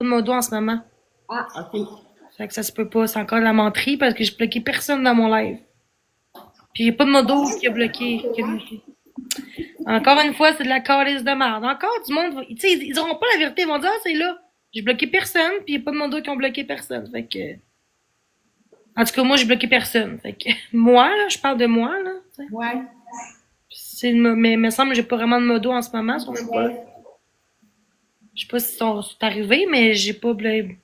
de modo en ce moment. Ah, OK. Fait que ça se peut pas. C'est encore de la menterie parce que j'ai bloqué personne dans mon live. Puis j'ai pas de modo qui a bloqué. Encore une fois, c'est de la calice de merde. Encore du monde, tu sais, ils auront pas la vérité. Ils vont dire, ah, c'est là. J'ai bloqué personne, puis il y a pas de modo qui ont bloqué personne. Fait que, en tout cas, moi, j'ai bloqué personne. Fait que, moi, là, je parle de moi, là. Ouais. Mais il me semble que j'ai pas vraiment de modo en ce moment. Ouais. Je sais pas si sont arrivés, mais j'ai pas bloqué.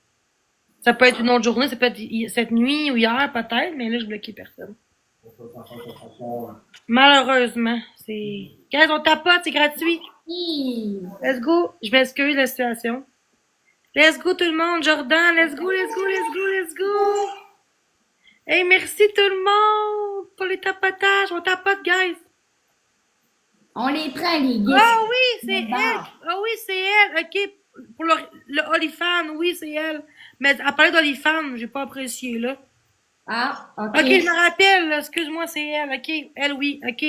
Ça peut être une autre journée, ça peut être cette nuit ou hier, peut-être, mais là, je bloqué personne. Malheureusement, c'est. Guys, on tapote, c'est gratuit. Let's go. Je m'excuse de la situation. Let's go tout le monde, Jordan. Let's go, let's go, let's go, let's go. Hey, merci tout le monde pour les tapotages. On tapote, guys. On les prend, les gifs. Ah oui, c'est elle. Ah oui, c'est elle. OK. Pour le Olifan, oui, c'est elle. Mais à parler d'Olifan, j'ai pas apprécié, là. Ah, OK. OK, je me rappelle, là. Excuse-moi, c'est elle. OK. Elle, oui. OK.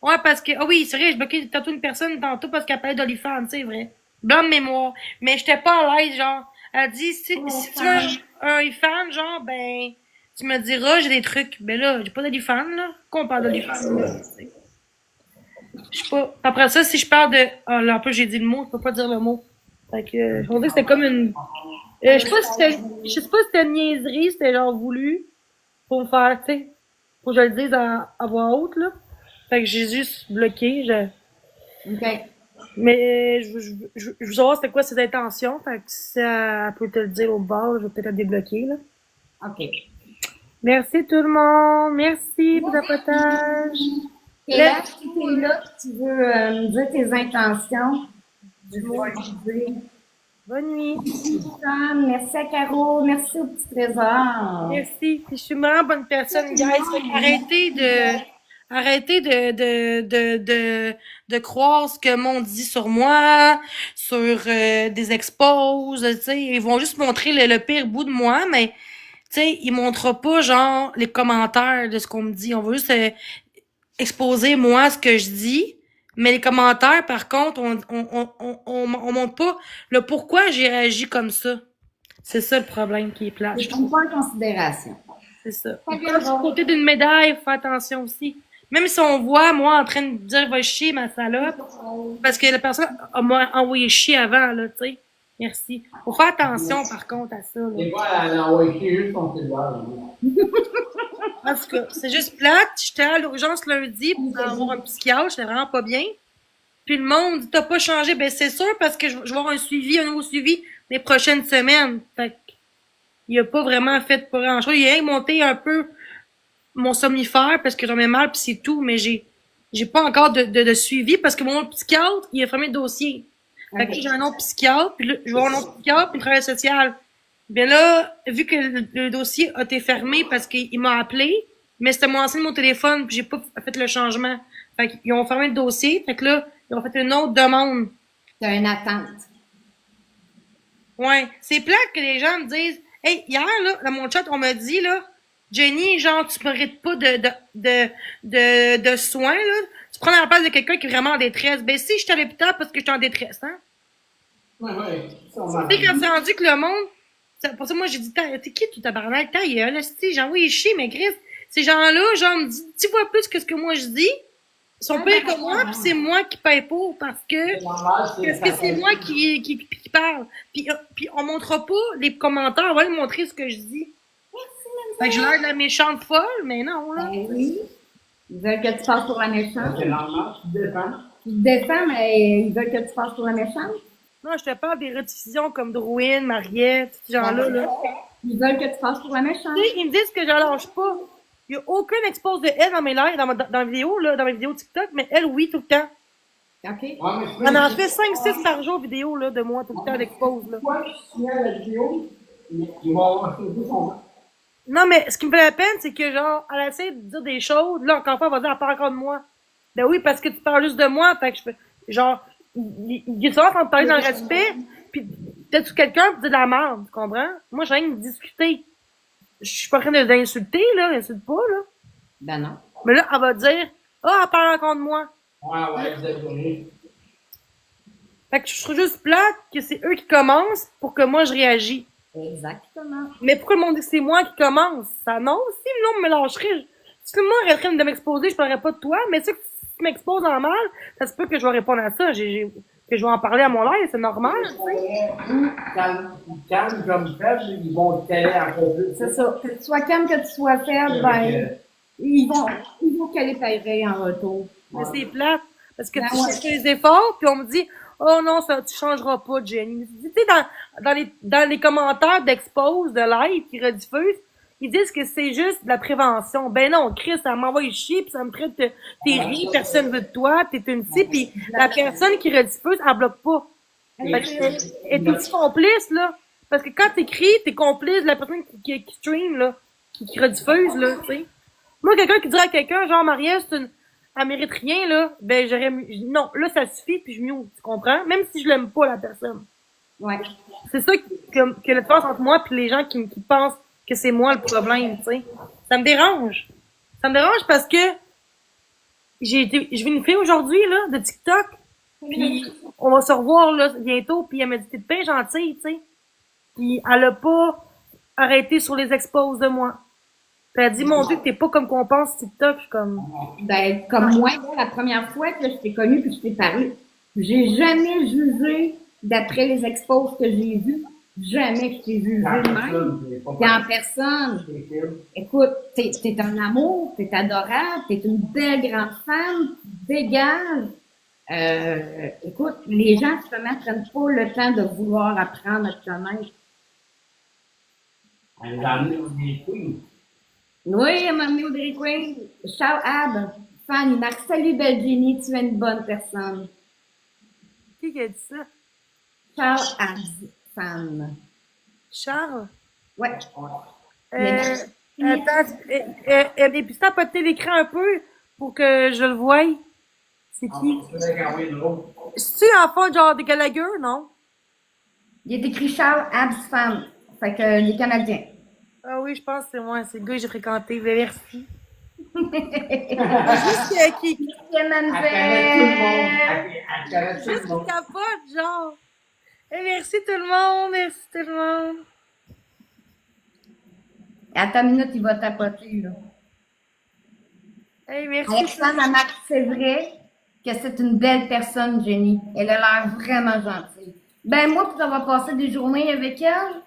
Ouais, parce que. Ah oui, c'est vrai, je bloquais tantôt une personne tantôt parce qu'elle parlait d'Olifan, c'est vrai. Blanc de mémoire. Mais j'étais pas à l'aise, genre. Elle dit, si tu veux un Olifan, genre, ben, tu me diras, j'ai des trucs. Ben là, j'ai pas d'Olifan, là. Qu'on parle d'Olifan, là. Je sais pas. Après ça, si je parle de. Ah, là, en plus, j'ai dit le mot, je peux pas dire le mot. Fait que, je me que c'était comme une. Je sais pas si c'était. Je sais pas si c'était une niaiserie, c'était genre voulu. Pour me faire, tu sais. Pour que je le dise à voix haute, là. Fait que j'ai juste bloqué. OK. Mais je veux savoir c'était quoi ses intentions. Fait que si ça peut te le dire au bord, je vais peut-être la débloquer, là. OK. Merci tout le monde. Merci pour le partage. Et là, si t'es là, tu veux me dire tes intentions, je vais te dire. Bonne nuit. Sam, merci à Caro, merci au petit trésor. Merci. Puis je suis vraiment bonne personne, guys. Fait arrêtez de croire ce que le monde dit sur moi, sur des exposes, tu sais. Ils vont juste montrer le pire bout de moi, mais, tu sais, ils montrent pas, genre, les commentaires de ce qu'on me dit. On va juste exposer, moi, ce que je dis. Mais les commentaires, par contre, on montre pas le pourquoi j'ai réagi comme ça. C'est ça le problème qui est plat, Je je prends trouve. pas en considération. C'est ça. Pas Comme du grave. côté d'une médaille, faut faire attention aussi. Même si on voit, moi, en train de dire va chier ma salope, parce que la personne m'a envoyé chier avant, là, tu sais. Merci. Faut faire attention, par contre, à ça, là. Et voilà, elle a envoyé juste son cellulaire. En tout cas, c'est juste plate. J'étais à l'urgence lundi pour avoir un psychiatre, j'étais vraiment pas bien. Puis le monde dit, t'as pas changé. Ben, c'est sûr, parce que je vais avoir un nouveau suivi les prochaines semaines. Fait que, il a pas vraiment fait pour grand chose. Il a monté un peu mon somnifère parce que j'en ai mal, puis c'est tout, mais j'ai pas encore de suivi parce que mon psychiatre, il a fermé le dossier. Fait que j'ai un autre psychiatre, puis là, je vais avoir un autre psychiatre, puis une travail social. Bien là, vu que le dossier a été fermé parce qu'il m'a appelé, mais c'était mon ancien de mon téléphone, puis j'ai pas fait le changement. Fait qu'ils ont fermé le dossier, fait que là, ils ont fait une autre demande. T'as une attente. Ouais. C'est plate que les gens me disent, hey, hier, là, dans mon chat, on m'a dit, là, Jenny, genre, tu mérites pas de soins, là. Tu prends la place de quelqu'un qui est vraiment en détresse. Ben, si je suis à l'hôpital parce que je suis en détresse, hein. Ouais, ouais. Tu sais, quand c'est rendu que le monde, pour ça, moi, j'ai dit, t'es qui, tout tabarnak? Ta gueule, si, j'ai envoyé chier, mais Chris, ces gens-là, genre, me disent 10 fois plus que ce que moi je dis. Ils sont payés que moi, puis c'est moi qui paye pour parce que c'est moi qui parle. Puis on montrera pas les commentaires, on va leur montrer ce que je dis. Fait que j'ai l'air de la méchante folle, mais non, là. Ben oui. Ils veulent que tu passes pour la méchante. C'est normal, tu te défends. Tu te défends, mais ils veulent que tu passes pour la méchante. Non, je te parle des rediffusions comme Drouin, Mariette, ces gens-là, là. Ils veulent que tu passes pour la méchante. Tu sais, ils me disent que je lâche pas. Il y a aucun expose de elle dans mes lives, dans mes vidéos, là, dans mes vidéos TikTok, mais elle, oui, tout le temps. OK? Ouais, On en fait 5-6 par jour vidéo, là, de moi, tout le temps, d'expose, là. Pourquoi je signale la vidéo? Ils vont avoir tout son Non, mais ce qui me fait la peine, c'est que, genre, elle essaie de dire des choses, là, encore une fois, elle va dire, elle parle encore de moi. Ben oui, parce que tu parles juste de moi, fait que je fais, genre, il est souvent en te parler dans le respect, puis peut-être quelqu'un pour dire de la merde, tu comprends? Moi, j'ai rien de discuter. Je suis pas en train d'insulter, là, insulte pas, là. Ben non. Mais là, elle va dire, ah, elle parle encore de moi. Ouais, ouais, vous êtes donné. Fait que je trouve juste plate que c'est eux qui commencent pour que moi je réagis. Exactement. Mais pourquoi le monde dit que c'est moi qui commence? Ça non, si le monde me lâcherait, si le monde arrêterait de m'exposer, je parlerais pas de toi, mais si tu m'exposes en mal, ça se peut que je vais répondre à ça, que je vais en parler à mon live, c'est normal, tu sais. Calme comme faible, ils vont te caler encore plus. C'est ça. Que tu sois calme, que tu sois faible, ben, ils vont caler pareil en retour. Mais c'est plate. Parce que Ben tu ouais. fais des efforts, puis on me dit, oh non, ça, tu changeras pas, Jenny. Tu sais, dans les commentaires d'expose, de live qui rediffusent, ils disent que c'est juste de la prévention. Ben non, Chris, ça m'envoie chier, puis ça me traite de, t'es ri, personne veut de toi, t'es une type, puis la personne qui rediffuse, elle bloque pas. Fait que, et t'es aussi complice, là. Parce que quand t'écris, t'es complice de la personne qui stream, là, qui rediffuse, là, tu sais. Moi, quelqu'un qui dirait à quelqu'un, genre, Marielle, elle mérite rien, là, ben, non, là, ça suffit, puis je mute, tu comprends? Même si je l'aime pas, la personne. Ouais. C'est ça que la différence entre moi et les gens qui pensent que c'est moi le problème, tu sais. Ça me dérange. Ça me dérange parce que je vis une fille aujourd'hui, là, de TikTok, puis on va se revoir, là, bientôt, puis elle m'a dit, t'es bien gentille, tu sais. Puis elle a pas arrêté sur les exposes de moi. Puis elle a dit, mon Dieu, que t'es pas comme qu'on pense TikTok. Je suis comme, Ben, comme moi, la première fois que je t'ai connue puis je t'ai parlé, j'ai jamais jugé d'après les expos que j'ai vus. Jamais je t'ai jugé de même. Puis en personne, écoute, t'es un amour, t'es adorable, t'es une belle grande femme, tu dégages. Écoute, les gens, justement, prennent pas le temps de vouloir apprendre à te connaître. Elle nous a amené au Dairy Queen. Oui, elle m'a amené au Dairy Queen. Ciao, Ab. Fan, il marque, salut, belle Jenny, tu es une bonne personne. qui a dit ça? Ciao, Ab, fan. Charles? Ouais. Attends, et puis t'as poté l'écran un peu pour que je le voie. C'est qui? C'est-tu en fond genre des Gallagher, non? Il est écrit Charles Abs fan. Fait que les Canadiens. Ah oui, je pense que c'est moi, c'est le gars que j'ai fréquenté. Merci. Juste qui C'est juste qui capote, genre. Merci tout le monde, merci tout le monde. À ta minute, il va tapoter, là. Hey, merci. Alexandre Lamarque, c'est vrai que c'est une belle personne, Jenny. Elle a l'air vraiment gentille. Ben, moi, pour avoir passé des journées avec elle,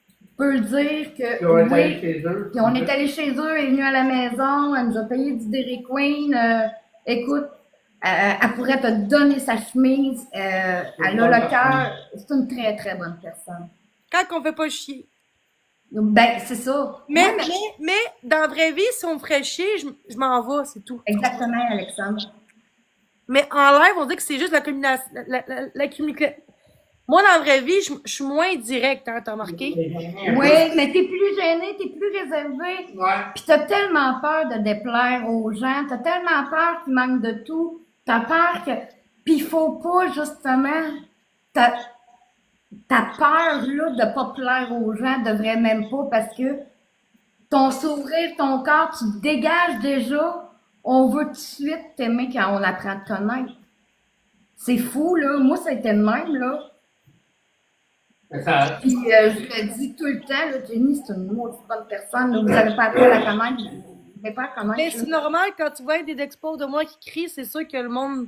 je peux le dire que. Puis on est allé oui, chez eux. puis on est allé chez eux, elle est venue à la maison, elle nous a payé du Dairy Queen. Écoute, elle pourrait te donner sa chemise. Elle a le cœur. C'est une très, très bonne personne. Quand on fait pas chier. Ben, c'est ça. Mais, Ouais, mais, dans la vraie vie, si on me ferait chier, je m'en vais, c'est tout. Exactement, Alexandre. Mais en live, on dit que c'est juste la communication. La communication. Moi, dans la vraie vie, je suis moins directe, hein, t'as remarqué? Oui, mais t'es plus gêné, t'es plus réservé. Ouais. Puis t'as tellement peur de déplaire aux gens, t'as tellement peur qu'il manque de tout, t'as peur que... Puis il faut pas, justement... Ta peur, là, de pas plaire aux gens devrait même pas, parce que ton sourire, ton corps, tu te dégages déjà, on veut tout de suite t'aimer quand on apprend à te connaître. C'est fou, là. Moi, ça a été le même, là. Ça, Puis je le dis tout le temps, là, Jenny, c'est une maudite bonne personne. Là, vous n'avez pas appris à la connaître. Vous n'avez pas à la connaître. Mais là. c'est normal, quand tu vois des expos de moi qui crient, c'est sûr que le monde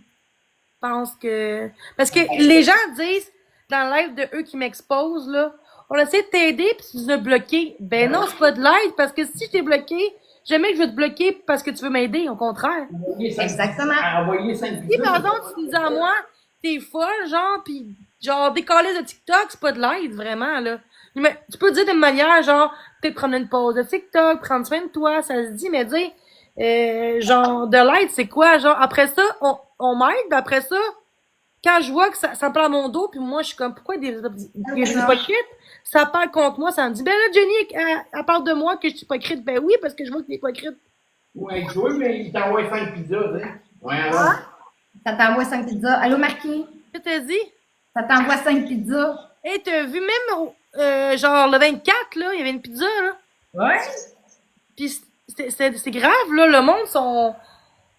pense que... Parce que les gens disent, dans le live de eux qui m'exposent, là, on essaie de t'aider puis tu nous as bloqué. Ben non, c'est pas de l'aide, parce que si je t'ai bloqué, jamais que je vais te bloquer parce que tu veux m'aider, au contraire. Exactement. Envoyer 5 Si par exemple, tu me dis à moi, t'es folle, genre, pis genre, décoller de TikTok, c'est pas de l'aide, vraiment, là. Mais tu peux dire de manière, genre, peut-être prendre une pause de TikTok, prendre soin de toi, ça se dit, mais dire, genre, de l'aide, c'est quoi? Genre, après ça, on m'aide, pis après ça, quand je vois que ça me prend à mon dos, puis moi, je suis comme, pourquoi des hypocrites? Ça parle contre moi, ça me dit, ben là, Jenny, elle parle de moi que je suis hypocrite. Ben oui, parce que je vois que t'es hypocrite. Ouais, jouer, mais il t'envoie 5 pizzas, tu sais. Ouais, alors. Ah? Ça t'envoie 5 pizzas. Allô, Marquis? Qu'est-ce que t'as dit? Ça t'envoie 5 pizzas. Hey, t'as vu même, genre, le 24, là, il y avait une pizza, là. Ouais. Pis c'est grave, là, le monde sont...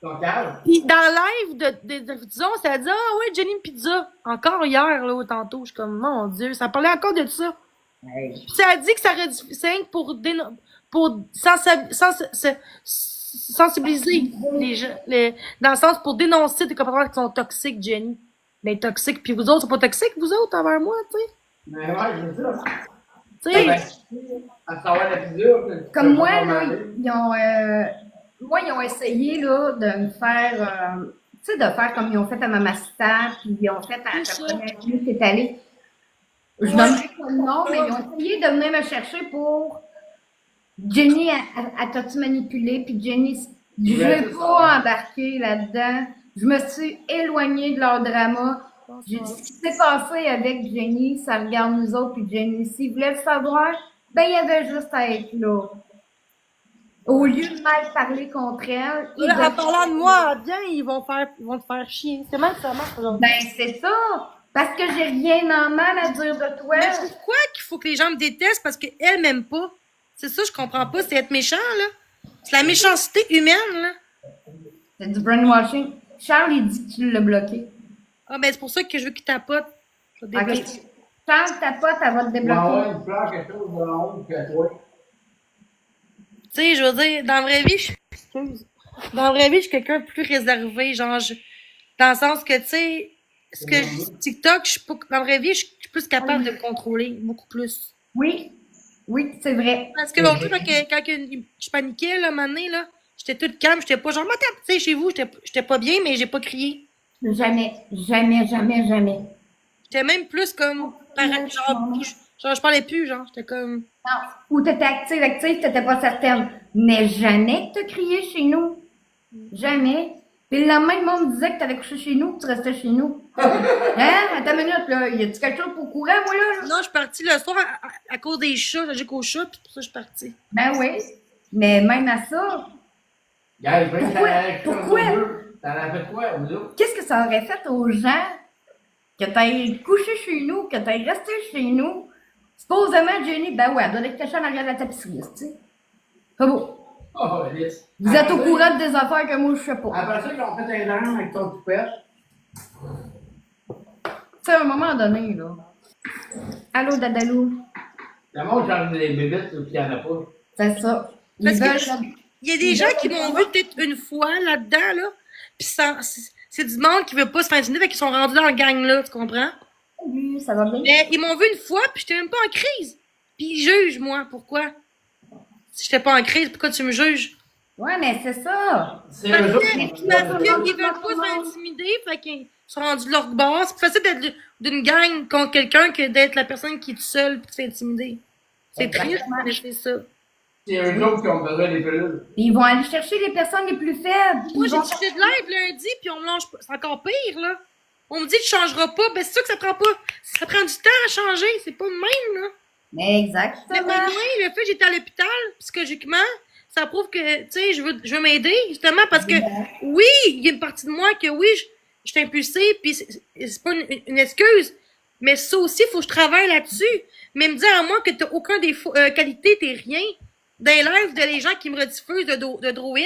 Ton cave? Puis dans le live de disons, ça a dit ah ouais, Jenny Pizza. Encore hier, là, tantôt. Je suis comme mon Dieu, ça parlait encore de ça. Hey. Puis ça a dit que ça aurait du pour sensibiliser les gens, dans le sens pour dénoncer des comportements qui sont toxiques, Jenny. Ben toxiques, puis vous autres, c'est pas toxiques, vous autres, envers moi, tu sais. Mais ouais, je veux ça. Tu sais, À savoir la pizza. Comme moi, là, ils ont essayé là, de me faire, tu sais, de faire comme ils ont fait à Mamacita, puis ils ont fait à la première minute qui est allée. Je donne pas le nom, mais ils ont essayé de venir me chercher pour Jenny à t'as-tu manipulé, puis Jenny, je vais pas embarquer là-dedans. Je me suis éloignée de leur drama. J'ai dit ce qui s'est passé avec Jenny, ça regarde nous autres, puis Jenny, s'ils voulaient le savoir, ben il y avait juste à être là. Au lieu de mal parler contre elle, en parlant de moi, bien, ils vont te faire chier. C'est mal que ça marche aujourd'hui. ben c'est ça. Parce que j'ai rien en mal à dire de toi. Mais pourquoi qu'il faut que les gens me détestent parce qu'elles m'aiment pas? C'est ça, je comprends pas. C'est être méchant, là. C'est la méchanceté humaine, là. C'est du brainwashing. Charles, il dit que tu l'as bloqué. Ah, ben, c'est pour ça que je veux qu'il tapote. Je vais Ok. débloquer. Charles, ta pote, elle va te Ouais, débloquer. une fleur, quelque chose de la honte que toi. Tu sais, je veux dire, dans la vraie vie, dans la vraie vie, je suis quelqu'un de plus réservé, genre, dans le sens que, tu sais, ce que TikTok, je suis pas, dans la vraie vie, je suis plus capable de le contrôler, beaucoup plus. Oui. Oui, c'est vrai. Parce que l'autre jour, quand je paniquais, là, un moment donné, là, j'étais toute calme, j'étais pas genre, tu sais, chez vous, j'étais pas bien, mais j'ai pas crié. Jamais, jamais, jamais, jamais. J'étais même plus comme, genre, je parlais plus, genre, j'étais comme, Non. Ou t'étais active, t'étais pas certaine. Mais jamais que t'as crié chez nous. Jamais. Puis le lendemain, le monde disait que t'avais couché chez nous, que tu restais chez nous. Hein? Attends une minute, là. Y a-tu quelque chose pour courir, moi, là? non, je suis partie le soir à cause des chats, j'ai qu'aux chats, pis pour ça, je suis partie. Ben oui. Mais même à ça, Gars, Pourquoi? T'en as fait quoi, vous autres? qu'est-ce que ça aurait fait aux gens que t'ailles coucher chez nous, que t'ailles rester chez nous? Supposément, Jenny, ben ouais, elle doit être cachée en arrière de la tapisserie, tu sais. Pas beau. Oh, lisse. Vous êtes au courant des affaires que moi, je sais pas. Après ça, ils ont fait un drame avec ton toupette. Tu sais, à un moment donné, là. Allô, Dadalou? Le monde change des bébites, puis il n'y en a pas. C'est ça. Ils Parce que veulent... il y a des gens qui m'ont vu peut-être une fois là-dedans, là, pis c'est du monde qui veut pas se faire intimider, fait qu'ils sont rendus dans le gang-là, tu comprends? Oui, ça va bien. Mais ils m'ont vu une fois, puis j'étais même pas en crise. Puis ils jugent, moi, pourquoi? Si j'étais pas en crise, pourquoi tu me juges? Ouais, mais c'est ça. C'est Parce eux autres qu'ils qui veulent pas se faire intimider, fait qu'ils sont rendus de leur base. C'est plus facile d'être d'une gang contre quelqu'un que d'être la personne qui est toute seule et se fait intimider. C'est triste, mais c'est ça. C'est eux autres qui ont besoin des pilules. Ils vont aller chercher les personnes les plus faibles. Moi, Ils j'ai vont... touché de live lundi, puis on me lâche pas. C'est encore pire, là. On me dit tu changeras pas. Ben, c'est sûr que ça prend pas. Ça prend du temps à changer. C'est pas de même, là. Mais Mais au exactement. moins, le fait que j'étais à l'hôpital, psychologiquement, ça prouve que, tu sais, je veux m'aider, justement, parce que, oui, il y a une partie de moi que, oui, je suis impulsée, puis c'est pas une excuse, mais ça aussi, il faut que je travaille là-dessus. Mais me dire à moi que t'as aucun défaut, qualité, t'es rien, dans les lives de les gens qui me rediffusent de Drouin,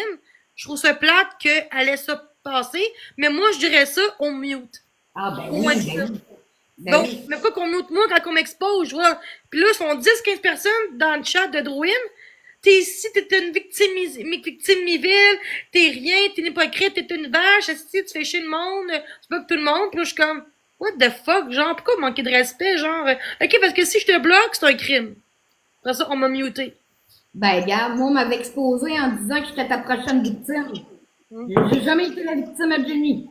je trouve ça plate qu'elle laisse ça passer, mais moi, je dirais ça, on mute. Ah, ben Au moins oui, ça. ben oui. Ben Donc, oui. mais pourquoi qu'on mute moi quand on m'expose, je vois. Puis là, ils sont 10-15 personnes dans le chat de Drouin. T'es ici, t'es une victime mivile, t'es rien, t'es une hypocrite, t'es une vache, ici, tu fais chier le monde, tu bloques tout le monde, puis là, je suis comme, what the fuck, genre, pourquoi manquer de respect, genre, ok, parce que si je te bloque, c'est un crime. Après ça, on m'a muté. Ben, regarde, moi, on m'avait exposé en disant que j'étais ta prochaine victime. J'ai jamais été la victime à Jenny.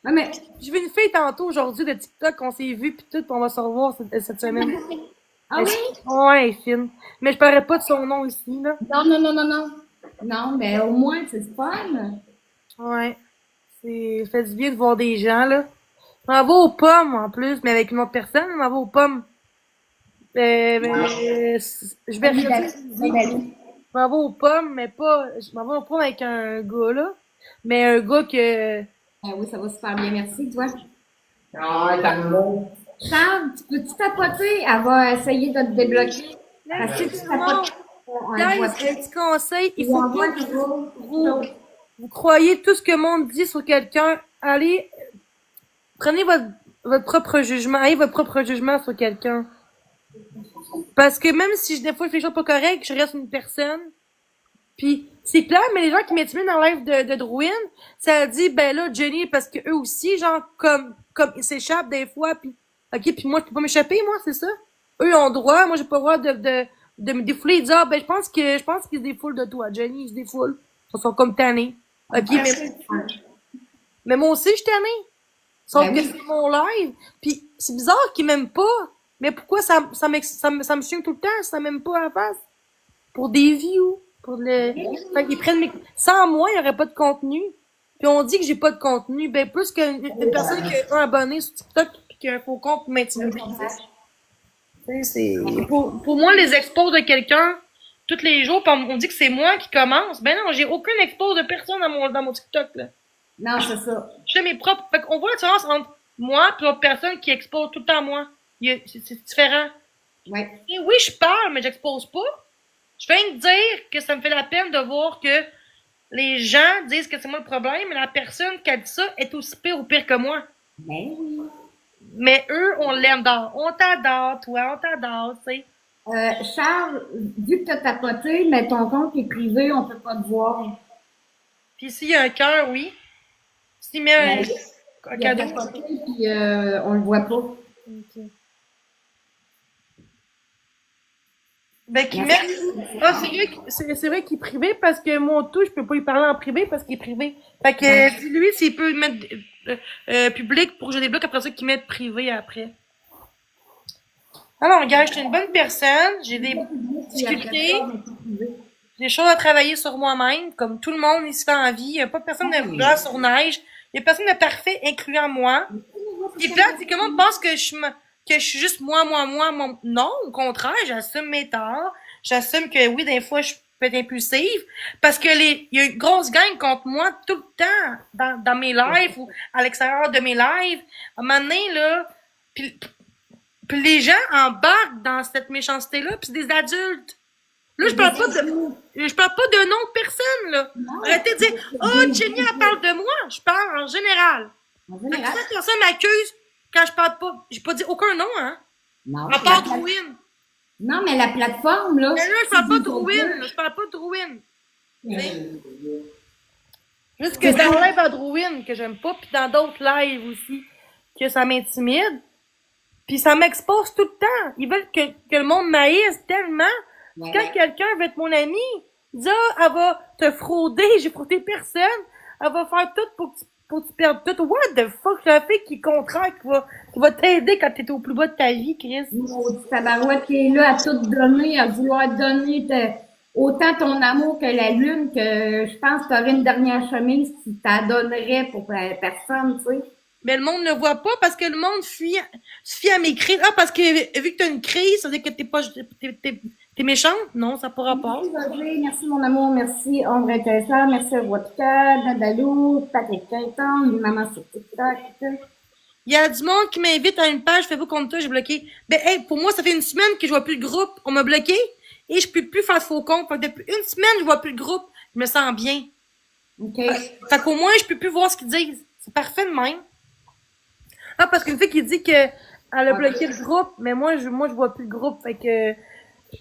Ah, mais... J'ai vu une fille tantôt aujourd'hui de TikTok, on s'est vu, puis tout, puis on va se revoir cette semaine. Ah oui? Ouais, elle est fine. Mais je parlerai pas de son nom ici, là. Non, non, non, non, non. Non, mais au moins, c'est fun. Ouais. Ça fait du bien de voir des gens, là. Je m'en vais aux pommes, en plus, mais avec une autre personne, je m'en vais aux pommes. Je vais Oui, regarder. ben, Je m'en vais aux pommes, mais pas. Je m'en vais aux pommes avec un gars, là. Mais un gars que. ah oui, ça va super bien, merci, toi. Ah, t'as le mot. Charles, tu peux-tu tapoter? Elle va essayer de te débloquer. Parce que tu tapotes. Guys, un petit conseil, il faut pas que vous vous croyez tout ce que le monde dit sur quelqu'un, allez, prenez votre propre jugement, ayez votre propre jugement sur quelqu'un. Parce que même si des fois je fais des choses pas correctes, je reste une personne. Puis c'est clair, mais les gens qui m'intimident dans le live de Drouin, ça dit ben là Jenny parce que eux aussi genre comme ils s'échappent des fois puis OK, puis moi je peux pas m'échapper moi, c'est ça. Eux ont droit, moi j'ai pas le droit de me défouler et dire ah, ben je pense qu'ils se défoulent de toi, Jenny, ils se défoulent. Ils sont comme tannés. OK, mais moi aussi je suis tannée. Sauf que c'est mon live, puis c'est bizarre qu'ils m'aiment pas. Mais pourquoi ça me chie tout le temps, ça m'aime pas à la face? Pour des views, pour le, fait qu'ils prennent sans moi, il y aurait pas de contenu. Puis on dit que j'ai pas de contenu, ben plus qu'une personne qui a un abonné sur TikTok puis qui a un faux compte pour m'intimider. C'est, pour moi, les expos de quelqu'un, tous les jours, on dit que c'est moi qui commence. Ben non, j'ai aucun expo de personne dans mon TikTok, là. Non, c'est ça. Je fais mes propres, fait qu'on voit la différence entre moi et l'autre personne qui expose tout le temps moi. C'est différent. Ouais. Et oui, je parle, mais j'expose pas. Je viens de dire que ça me fait la peine de voir que les gens disent que c'est moi le problème, mais la personne qui a dit ça est aussi pire ou pire que moi. Ben oui. Mais eux, on l'aime d'or. On t'adore, toi, on t'adore, tu sais. Charles, vu que t'as tapoté, mais ton compte est privé, on peut pas te voir. Puis s'il y a un cœur, oui. S'il met un Il a cadeau. tapoté, puis on le voit pas. Okay. Ben, qui met. Ah, c'est vrai qu'il est privé parce que mon tout, je peux pas lui parler en privé parce qu'il est privé. Fait que, lui, s'il peut mettre public pour que je débloque après ça, qu'il mette privé après. Alors, regarde, je suis une bonne personne, j'ai des difficultés, j'ai des choses à travailler sur moi-même, comme tout le monde ici dans la vie. Il n'y a pas personne de blanc sur neige. Il n'y a personne de parfait, incluant moi. Ce qui est plate, c'est que le monde pense que je suis juste moi. Non, au contraire, j'assume mes torts. J'assume que oui, des fois, je peux être impulsive. Parce que il y a une grosse gang contre moi tout le temps dans mes lives ou à l'extérieur de mes lives. À un moment donné, là, puis les gens embarquent dans cette méchanceté-là, puis c'est des adultes. Là, je parle pas de nom de personne, là. Arrêtez de dire, oh, Jenny, elle parle de moi. Je parle en général. En Fait que général. cette personne m'accuse quand je parle pas. J'ai pas dit aucun nom, hein. Non, À part Drouin. non, mais la plateforme, là. Mais là, je parle pas de Drouin. Je parle pas de Drouin. Juste que dans le live à Drouin, que j'aime pas, puis dans d'autres lives aussi, que ça m'intimide. Puis ça m'expose tout le temps. Ils veulent que le monde m'haïsse tellement. Ouais. Quand quelqu'un veut être mon ami, il dit, ah, elle va te frauder, j'ai fraudé personne. Elle va faire tout pour que tu perdes tout. What the fuck? C'est la fille qui est contraire, qui va t'aider quand t'es au plus bas de ta vie, Chris. Maudit tabarouette qui est là à tout donner, à vouloir donner autant ton amour que la lune, que je pense que t'aurais une dernière chemise si t'en donnerais pour personne, tu sais. Mais le monde ne voit pas parce que le monde se fie à mes crises. Ah, parce que vu que t'as une crise, ça veut dire que t'es méchante? Non, ça pourra pas. Merci mon amour, merci Ombre Intéressant, merci Vodka, Dadalou, Patrick Quinton, une maman sur TikTok. Il y a du monde qui m'invite à une page Facebook contre toi, j'ai bloqué. Ben, hey, pour moi, ça fait une semaine que je vois plus le groupe. On m'a bloqué et je peux plus faire de faux compte. Fait que depuis une semaine, je vois plus le groupe. Je me sens bien. OK. Fait qu'au moins, je peux plus voir ce qu'ils disent. C'est parfait de même. Ah, parce qu'une fille qui dit que elle a bloqué le groupe, mais moi, je vois plus le groupe. Fait que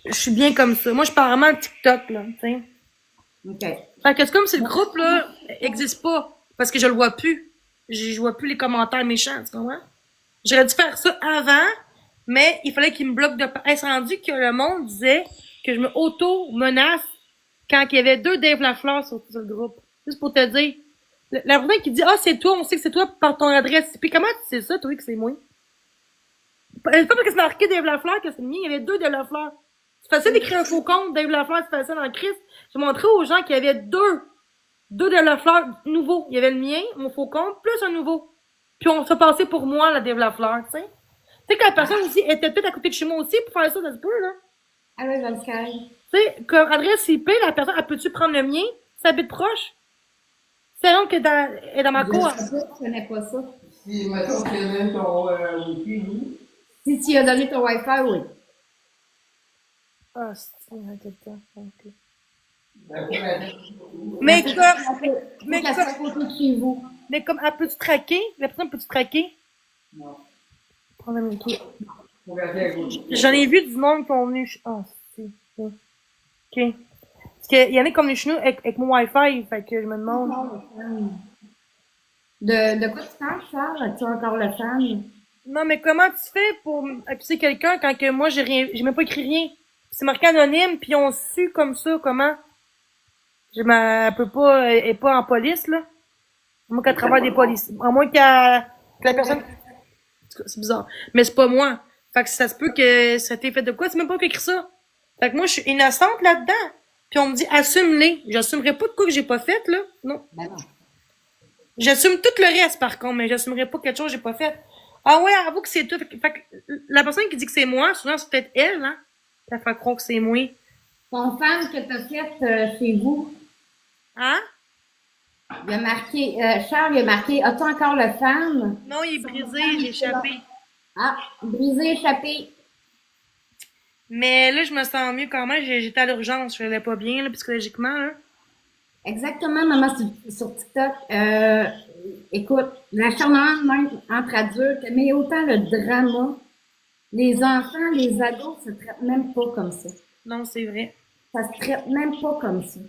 je suis bien comme ça. Moi, je parle vraiment de TikTok, là, tu sais. OK. Fait que c'est comme si le groupe, là, existe pas. Parce que je le vois plus. Je vois plus les commentaires méchants, tu comprends? J'aurais dû faire ça avant, mais il fallait qu'il me bloque de... Hey, c'est rendu que le monde disait que je me auto-menace quand il y avait 2 Dave Lafleur sur le groupe. Juste pour te dire. La personne qui dit, ah, c'est toi, on sait que c'est toi par ton adresse. Puis comment tu sais ça, toi, que c'est moi? C'est pas parce que c'est marqué Dave Lafleur que c'est le mien. Il y avait 2 Dave Lafleur. C'est facile d'écrire un faux compte, Dave Lafleur, c'est facile en Christ. J'ai montré aux gens qu'il y avait 2 Dave Lafleur nouveaux. Il y avait le mien, mon faux compte, plus un nouveau. Puis on s'est passé pour moi, la Dave Lafleur, tu sais. Tu sais, quand la personne aussi était peut-être à côté de chez moi aussi pour faire ça se peut, là. Ah ouais, dans le cas. Tu sais, comme adresse IP, la personne, elle peut-tu prendre le mien? Ça habite proche? C'est long que est dans ma cour. Je connais pas ça. Si, mettons, tu donnes ton Wi-Fi, oui. Si tu as donné ton Wi-Fi, oui. Ah, c'est quelqu'un. Okay. Mais Faut comme, mais qu'elle soit à comme, côté de chez vous. mais comme, elle peut-tu traquer? La personne peut-tu traquer? Non. Prends la même truc. Faut rester à côté. J'en ai vu du monde qui ont venu. Ah, c'est. Ok. Parce qu'il y en a qui ont venu chez nous avec mon Wi-Fi, fait que je me demande. De quoi tu parles, Charles? As-tu encore le fan? Non, mais comment tu fais pour accuser quelqu'un quand que moi j'ai même pas écrit rien? C'est marqué anonyme, puis on su comme ça, comment? Elle peut pas, elle est pas en police, là. À moins qu'elle travaille des polices. À moins que la personne. En tout cas, c'est bizarre. Mais c'est pas moi. Fait que ça se peut que ça t'ait fait de quoi? C'est même pas qui écrit ça. Fait que moi, je suis innocente là-dedans. Puis on me dit, assume-les. J'assumerai pas de quoi que j'ai pas fait, là. Non. Ben non. J'assume tout le reste, par contre, mais j'assumerai pas quelque chose que j'ai pas fait. Ah ouais, avoue que c'est tout. Fait que la personne qui dit que c'est moi, souvent, c'est peut-être elle, hein. Ça fait croire que c'est moi. Ton fan que t'as fait chez vous, Hein? il a marqué, Charles, il a marqué, as-tu encore le fan? Non, il est brisé, il est échappé. Ah, brisé, échappé. Mais là, je me sens mieux quand même. J'étais à l'urgence. Je n'allais pas bien, là, psychologiquement, hein. Exactement, maman, sur TikTok. Écoute, l'acharnement même entre adultes, mais autant le drama, les enfants, les ados se traitent même pas comme ça. Non, c'est vrai. Ça se traite même pas comme ça.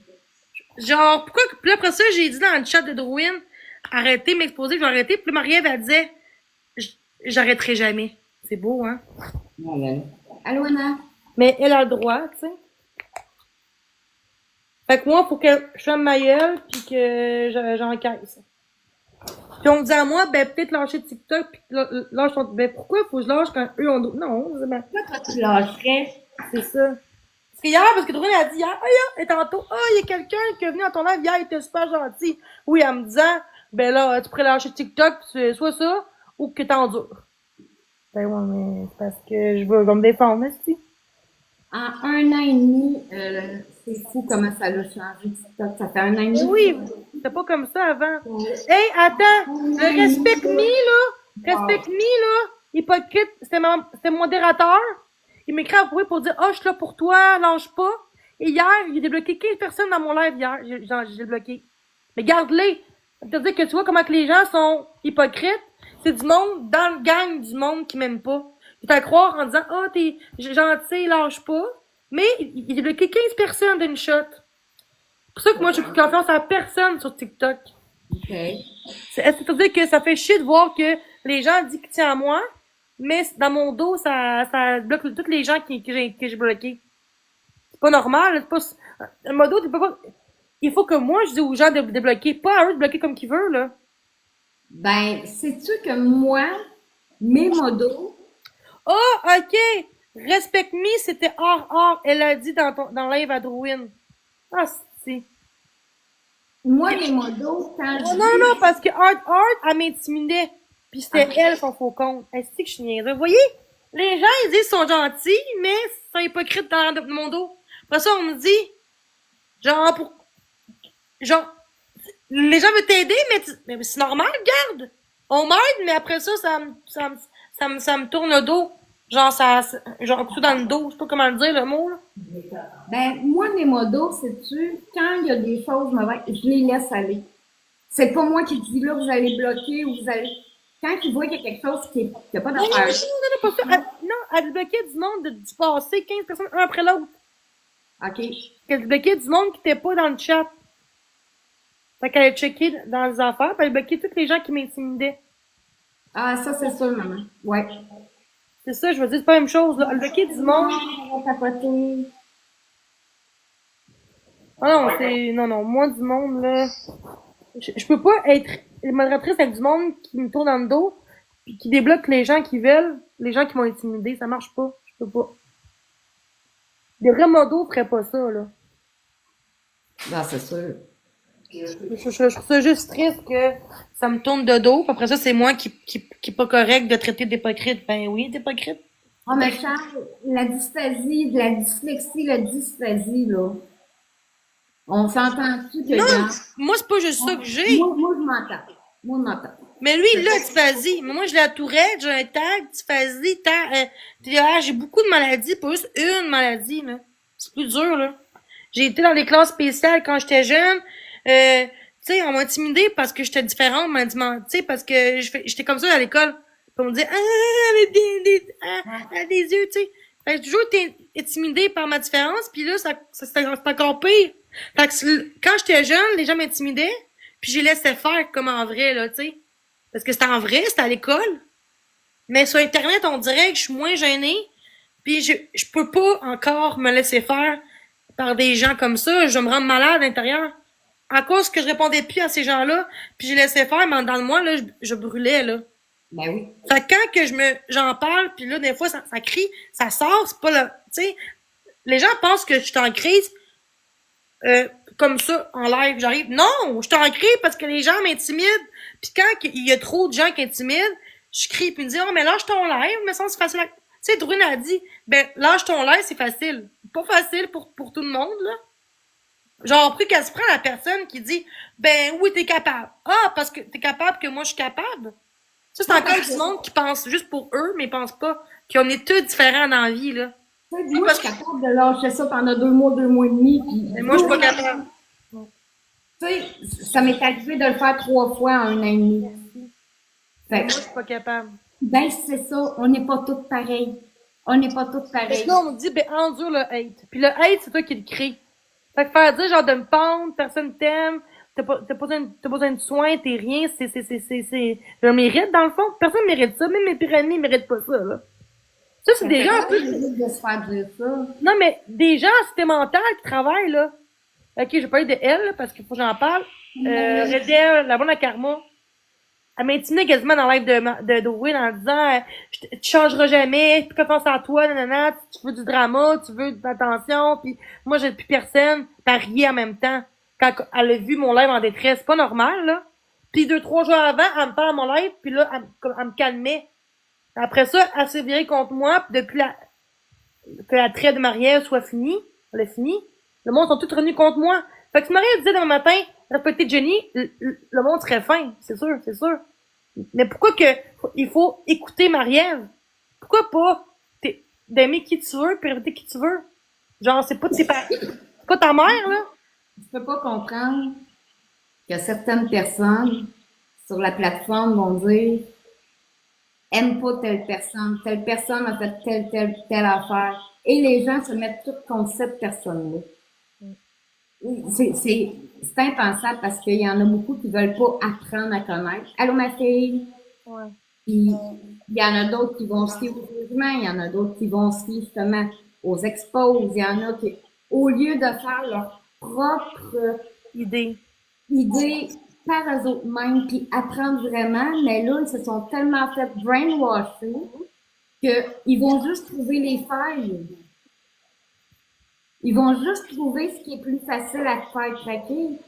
Genre, pourquoi, puis là, après ça, j'ai dit dans le chat de Drouin, arrêtez de m'exposer, je vais arrêter. Puis là, Marie-Ève, elle disait, j'arrêterai jamais. C'est beau, hein? Ouais. Allô, Anna? Mais elle a le droit, tu sais. Fait que moi, faut que je ferme ma gueule, puis que j'encaisse. Puis on me dit à moi, ben, peut-être lâcher TikTok, puis lâche ton... Ben, pourquoi faut que je lâche quand eux, on... Non, c'est ben, Pourquoi toi, tu lâcherais? c'est ça. Parce que hier, parce que Drouin a dit hier, et tantôt, il y a quelqu'un qui est venu dans ton live hier, il était super gentil. Oui, en me disant, ben là, tu pourrais lâcher TikTok, puis soit ça, ou que t'endures. Ben ouais, mais c'est parce que je veux me défendre, aussi. En 1 an et demi, c'est fou comment ça l'a changé TikTok. Ça fait 1 an et demi. Oui, c'était pas comme ça avant. Hey, attends, le Respect Me, là, Respect Me, là, hypocrite, c'était mon modérateur. Il m'écrit à pour dire, je suis là pour toi, lâche pas. Et hier, il a débloqué 15 personnes dans mon live hier. J'ai bloqué. Mais garde-les. Ça veut dire que tu vois comment que les gens sont hypocrites. C'est du monde, dans le gang du monde qui m'aime pas. Il à croire en disant, t'es gentil, lâche pas. Mais il a débloqué 15 personnes d'une shot. C'est pour ça que moi, j'ai plus confiance à personne sur TikTok. OK. C'est-à-dire que ça fait chier de voir que les gens disent qu'ils tiennent à moi, mais dans mon dos, ça bloque tous les gens que j'ai bloqués. C'est pas normal. C'est pas, un modo, tu peux pas, il faut que moi, je dise aux gens de débloquer, pas à eux de bloquer comme qu'ils veulent, là. Ben, sais-tu que moi, mes modos, OK! Respect Me, c'était hors. Elle a dit dans live à Drouin. Ah, c'est. moi, mes modos, quand je Non, parce que Art, elle m'intimidait. Puis c'était elle son faux compte. Est-ce que je suis niaiseuse? Vous voyez? Les gens, ils disent qu'ils sont gentils, mais ils sont hypocrites dans mon dos. Après ça, on me dit, genre, les gens veulent t'aider, mais c'est normal, regarde. On m'aide, mais après ça, ça me tourne le dos. Genre, genre, un coup dans le dos. Je sais pas comment le dire, le mot, là. ben, moi, mes modos, sais-tu, quand il y a des choses mauvaises, je les laisse aller. C'est pas moi qui dis là, vous allez bloquer ou vous allez. Quand ils voient qu'il y a quelque chose qui n'a pas Non, d'affaire. pas ça. Elle bloquait du monde du passé, 15 personnes, un après l'autre. OK. Elle bloquait du monde qui était pas dans le chat. Fait qu'elle a checké dans les affaires, puis elle bloquait tous les gens qui m'intimidaient. Ah, ça, c'est sûr, maman. Ouais. C'est ça, je veux dire, c'est pas la même chose, là. Elle bloquait du monde. On va tapoter. Non, moi, du monde, là. Je peux pas être modératrice avec du monde qui me tourne dans le dos, puis qui débloque les gens qui veulent, les gens qui m'ont intimidé. Ça marche pas. Je peux pas. Des vrais modos feraient pas ça, là. Non, c'est sûr. Je trouve ça juste triste que ça me tourne de dos. Puis après ça, c'est moi qui est pas correct de traiter d'hypocrite. Ben oui, d'hypocrite. Oh, mais Charles, la dysphasie, la dyslexie, la dysphasie, là. On s'entend-tu que. Non, moi, c'est pas juste ça que j'ai. Moi, je m'entends. Moi, je m'entends. Mais lui, il a dysphasie. Mais moi, j'ai la tourette, j'ai un tag, dysphasie, TDAH. J'ai beaucoup de maladies, pas juste une maladie, là. C'est plus dur, là. J'ai été dans des classes spéciales quand j'étais jeune. Tu sais, on m'a intimidée parce que j'étais différente, tu sais, parce que j'étais comme ça à l'école. Puis on me disait, elle a elle a des yeux, tu sais. Fait que j'ai toujours été intimidée par ma différence, puis là, c'est encore pire. Fait que quand j'étais jeune, les gens m'intimidaient, puis je les laissais faire comme en vrai, là, tu sais. Parce que c'était en vrai, c'était à l'école. Mais sur Internet, on dirait que je suis moins gênée, puis je peux pas encore me laisser faire par des gens comme ça. Je me rends malade à l'intérieur. À cause que je répondais plus à ces gens-là, puis je laissais faire, mais dans le moi, là, je brûlais, là. Ben oui. Fait que quand que j'en parle, puis là, des fois, ça crie, ça sort, c'est pas là, tu sais, les gens pensent que je suis en crise, comme ça, en live, j'arrive. Non, je suis en crise parce que les gens m'intimident, puis quand il y a trop de gens qui intimident, je crie, puis ils me disent, oh, mais lâche ton live, mais ça, c'est facile à... Tu sais, Drune a dit, ben, lâche ton live, c'est facile. Pas facile pour tout le monde, là. Genre, après qu'elle se prend la personne qui dit, ben oui, t'es capable. Ah, parce que t'es capable que moi, je suis capable. Ça, c'est encore du monde qui pense juste pour eux, mais pense pas qu'on est tous différents dans la vie, là. Tu sais, moi, je suis capable de lâcher ça pendant 2 mois et demi. Puis Mais moi, je suis pas capable. Tu sais, ça m'est arrivé de le faire 3 fois en 1 an et demi. Fait Moi, que, je suis pas capable. ben, c'est ça. On n'est pas tous pareils. On n'est pas tous Parce pareils. que là, on me dit, ben, endure le hate. Puis le hate, c'est toi qui le crée. Fait que faire dire, genre, de me pendre, personne t'aime, t'as pas besoin de soins, t'es rien, je mérite, dans le fond. Personne mérite ça. Même mes pires ennemis méritent pas ça, là. Ça, c'est des gens, en plus. De se faire dire ça. Non, mais des gens en cité mentale qui travaillent, là. Ok, je vais parler de elle, là, parce qu'il faut que j'en parle. Redel, la bonne à Karma. Elle m'a intimidée quasiment dans le live de Will en disant, tu changeras jamais, plus confiance en toi, nanana, tu veux du drama, tu veux de l'attention, puis moi, j'ai plus personne. T'as rié en même temps. Quand elle a vu mon live en détresse, c'est pas normal, là. Puis 2-3 jours avant, elle me parle à mon live, puis là, elle me calmait. Après ça, elle s'est virée contre moi, puis depuis que la traite de Marie-Ève soit finie, elle est finie, le monde sont tous revenus contre moi. Fait que si Marie-Ève disait demain matin, respecter Jenny, le monde serait fin, c'est sûr, c'est sûr. Mais pourquoi il faut écouter Marie-Ève? Pourquoi pas d'aimer qui tu veux, puis respecter qui tu veux? Genre, c'est pas ta mère, là. Je peux pas comprendre que certaines personnes sur la plateforme vont dire aime pas telle personne a fait telle affaire. Et les gens se mettent tous contre cette personne-là. C'est impensable parce qu'il y en a beaucoup qui veulent pas apprendre à connaître. Allô, ma fille? Ouais. Puis, il y en a d'autres qui vont se fier aux jugements, il y en a d'autres qui vont se fier justement aux expos, il y en a qui, au lieu de faire leur propre Idée. par eux autres mêmes, puis apprendre vraiment, mais là, ils se sont tellement fait brainwasher qu'ils vont juste trouver les failles. Ils vont juste trouver ce qui est plus facile à faire craquer.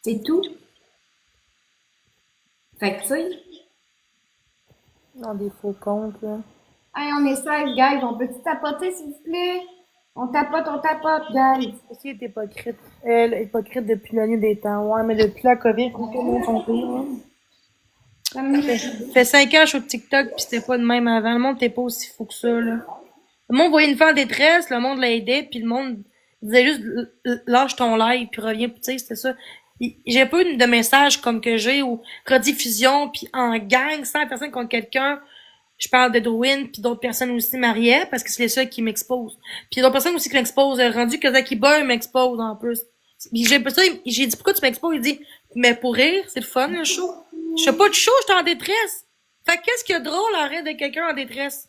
C'est tout. Fait que, tu sais, Dans des faux comptes, là. hey, on est seuls, guys. On peut-tu tapoter, s'il vous plaît? On tapote, guys. Aussi, elle est hypocrite. Elle est hypocrite depuis l'année des temps. Ouais, mais depuis la COVID, faut que le monde sont pire, hein. Ça fait 5 ans que je suis au TikTok, pis c'était pas de même avant. Le monde n'était pas aussi fou que ça, là. Le monde voyait une femme en détresse, le monde l'aidait, puis le monde disait juste lâche ton live, puis reviens, tu sais, c'était ça. J'ai pas eu de messages comme que j'ai, ou rediffusion, puis en gang, 100 personnes contre quelqu'un. Je parle de Drouin, puis d'autres personnes aussi mariées, parce que c'est les seuls qui m'exposent. Puis il y a d'autres personnes aussi qui m'exposent, rendu que Zaki Boy m'expose en plus. Puis j'ai dit pourquoi tu m'exposes? Il dit mais pour rire, c'est le fun le show. Je fais pas de show, je suis en détresse. Fait que qu'est-ce qu'il y a de drôle à rire de quelqu'un en détresse?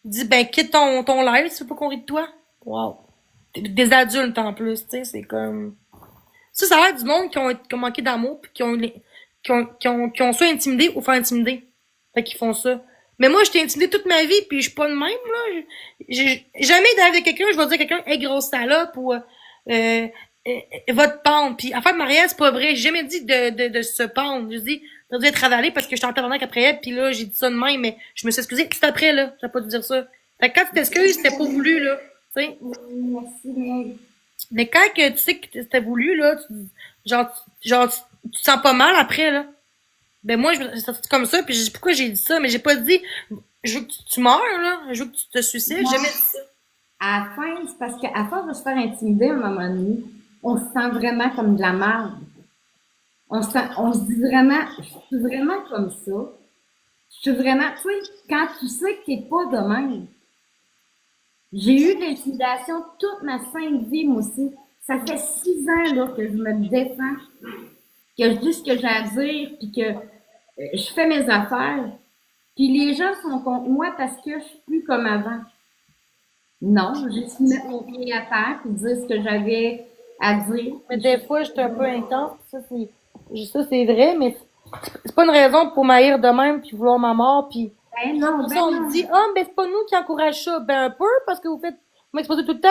Il dit ben quitte ton live si tu veux pas qu'on rit de toi. Wow. Des adultes en plus, tu sais, c'est comme. Ça a l'air du monde qui ont manqué d'amour puis qui ont soit intimidé ou fait intimider. Fait qu'ils font ça. Mais moi, j'étais intimidée toute ma vie, puis je suis pas de même, là. J'ai jamais d'aller avec quelqu'un, je vais dire à quelqu'un, hey, grosse salope, ou, va te pendre. Puis, en fait, Marielle, c'est pas vrai. J'ai jamais dit de se pendre. J'ai dit, de dû être avalé parce que j'étais en tabarnak après elle, puis là, j'ai dit ça de même, mais je me suis excusée. C'est après, là. J'ai pas dû dire ça. Fait que quand tu t'excuses, c'était pas voulu, là. Tu sais. Merci, mais quand que tu sais que c'était voulu, là, tu te sens pas mal après, là. Ben moi, c'est sorti comme ça, puis j'ai dit pourquoi j'ai dit ça, mais j'ai pas dit je veux que tu meurs, là, je veux que tu te suicides, j'ai jamais dit ça. À la fin, c'est parce qu'à force de se faire intimider à un moment donné, on se sent vraiment comme de la merde. On se dit vraiment, je suis vraiment comme ça. Je suis vraiment, tu sais, quand tu sais que t'es pas de même. J'ai eu de l'intimidation toute ma sainte vie, moi aussi. Ça fait 6 ans, là, que je me défends, que je dis ce que j'ai à dire, puis que je fais mes affaires. Puis les gens sont contre moi parce que je suis plus comme avant. Non, j'ai su mettre mon pied à terre puis dire ce que j'avais à dire. Mais des fois, j'étais un peu intense. Ça, c'est vrai, mais c'est pas une raison pour m'haïr de même puis vouloir ma mort. Puis Ben non, après ben ça, on non. me dit, ah, mais c'est pas nous qui encourage ça. Ben, un peu, parce que vous m'exposez tout le temps.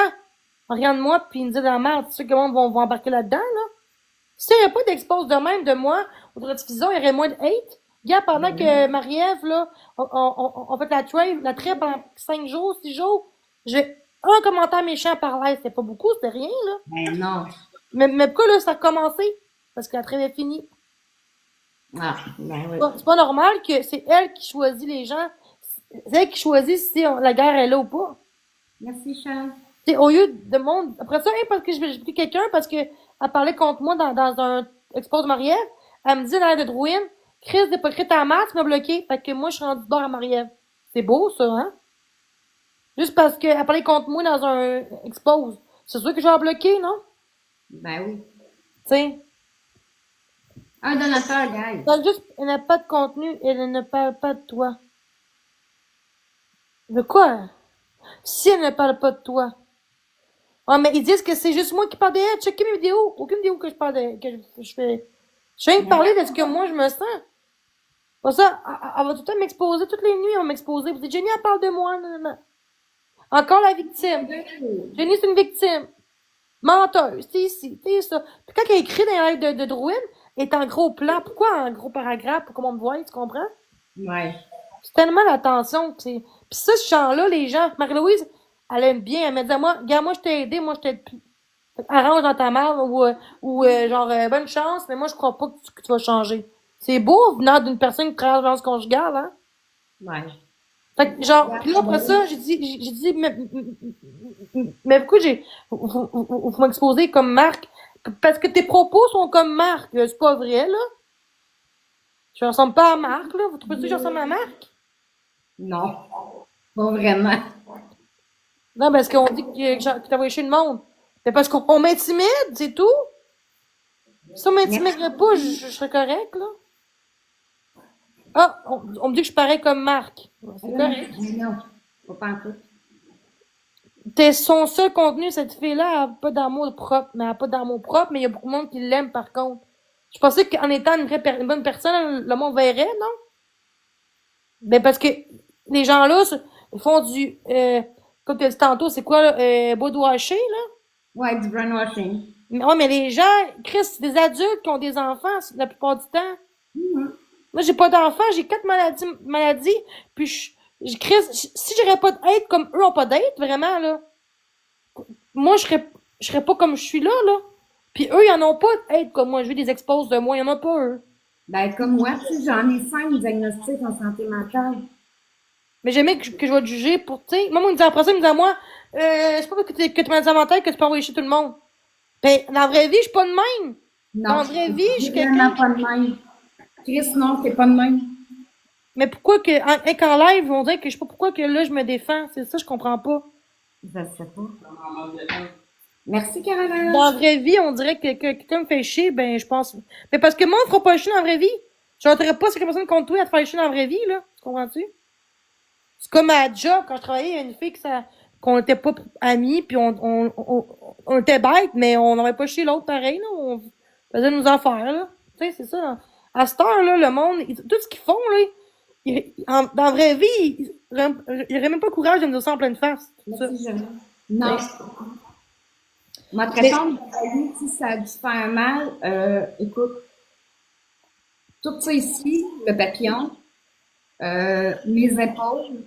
Regarde-moi, puis ils me disent dans la merde. Tu sais que le monde va embarquer là-dedans, là? S'il n'y avait pas d'expose de même de moi, au rediffusion, il y aurait moins de hate. Regarde, pendant que Marie-Ève, là, on fait la traite pendant 5 jours, 6 jours, j'ai un commentaire méchant par live. C'était pas beaucoup, c'était rien, là. Ben non. Mais pourquoi, là, ça a commencé? Parce que la trêve est finie. Ah, ben oui. C'est pas normal que c'est elle qui choisit les gens. C'est elle qui choisit si la guerre est là ou pas. Merci, Charles. C'est au lieu de monde. Après ça, parce que j'ai pris quelqu'un parce que elle parlait contre moi dans un expose de Marie-Ève. Elle me dit dans l'air de Drouin, Chris d'hypocrite à maths m'a bloqué. Fait que moi, je suis rendue de bord à Marie-Ève. C'est beau, ça, hein? Juste parce qu'elle parlait contre moi dans un expose. C'est sûr que je vais la bloquer, non? Ben oui. Tu sais. Un donateur, guys. Donc, juste, elle n'a pas de contenu, elle ne parle pas de toi. De quoi? Si elle ne parle pas de toi. Ah, mais ils disent que c'est juste moi qui parle d'elle. Checkez mes vidéos. Aucune vidéo que je parle de, que je fais. Je viens de parler de ce que moi je me sens. Pour ça, elle va tout le temps m'exposer. Toutes les nuits, elle va m'exposer. Vous dites, Jenny, elle parle de moi. Non, non, non. Encore la victime. Jenny, c'est une victime. Menteuse. C'est ici, c'est ça. Puis quand elle écrit dans les lettres de Drouin, elle est en gros plan. Pourquoi en gros paragraphe? Pour qu'on me voie, tu comprends? Ouais. C'est tellement l'attention que c'est. Puis ça, ce chant-là, les gens. Marie-Louise, elle aime bien. Elle me dit, moi, regarde, moi, je t'ai aidé, moi, je t'aide plus. Fait que arrange dans ta merde bonne chance, mais moi, je crois pas que tu vas changer. C'est beau venant d'une personne qui travaille dans violence conjugale, hein? Ouais. Fait que, genre, puis là, après ça, j'ai dit, mais pourquoi faut m'exposer comme Marc? Parce que tes propos sont comme Marc. C'est pas vrai, là. Je ressemble pas à Marc, là. Vous trouvez que je ressemble à Marc? Non. Pas vraiment. Non, parce qu'on dit que t'as envoyé chez le monde. Mais parce qu'on m'intimide, c'est tout. Si on m'intimiderait pas, je serais correct, là. Ah, on me dit que je parais comme Marc. C'est correct. Non. Pas en tout. T'es son seul contenu, cette fille-là, elle a pas d'amour propre. Mais elle a pas d'amour propre, mais il y a beaucoup de monde qui l'aime, par contre. Je pensais qu'en étant une bonne personne, le monde verrait, non? Ben, parce que les gens là, ils font comme tu as dit tantôt, c'est quoi, là, boudwashing, là? Ouais, du brainwashing. Ouais, mais les gens, Chris, c'est des adultes qui ont des enfants, la plupart du temps. Moi, j'ai pas d'enfants, j'ai 4 maladies, puis Chris, si j'aurais pas d'aide comme eux ont pas d'aide, vraiment, là, moi, je serais pas comme je suis là, là. Puis eux, ils en ont pas d'aide comme moi. Je veux des exposes de moi, ils en ont pas, eux. Ben, comme moi, tu sais, j'en ai 5 diagnostics en santé mentale. Mais j'aimais que je vais te juger pour, tu sais, moi, on me dit après ça, il me dit à moi, c'est pas parce que tu m'as dit mental que tu peux envoyer chez tout le monde. Ben, dans la vraie vie, je suis pas de même. Non. Dans la vraie vie, je suis vraiment quelqu'un. pas de même. Chris, non, t'es pas de même. Mais pourquoi qu'en live, on dirait que je sais pas pourquoi que là, je me défends. C'est ça, je comprends pas. Je sais pas. Merci, Caroline. Dans la vraie vie, on dirait que quelqu'un me fait chier, ben, je pense. Mais parce que moi, on fera pas chier dans la vraie vie. Je n'entrerai pas cette personne contre toi à te faire chier dans la vraie vie, là. Tu comprends-tu? C'est comme à job, quand je travaillais, il y a une fille qu'on était pas amis, puis on était bêtes, mais on n'aurait pas chier l'autre pareil, là. On faisait nos affaires, là. Tu sais, c'est ça. Là. À cette heure, là, le monde, tout ce qu'ils font, là, dans la vraie vie, ils n'auraient même pas le courage de me dire ça en pleine face. Merci, Jeanne. Non. Ma réponse, si ça a dû faire mal, écoute, tout ça ici, le papillon, mes épaules,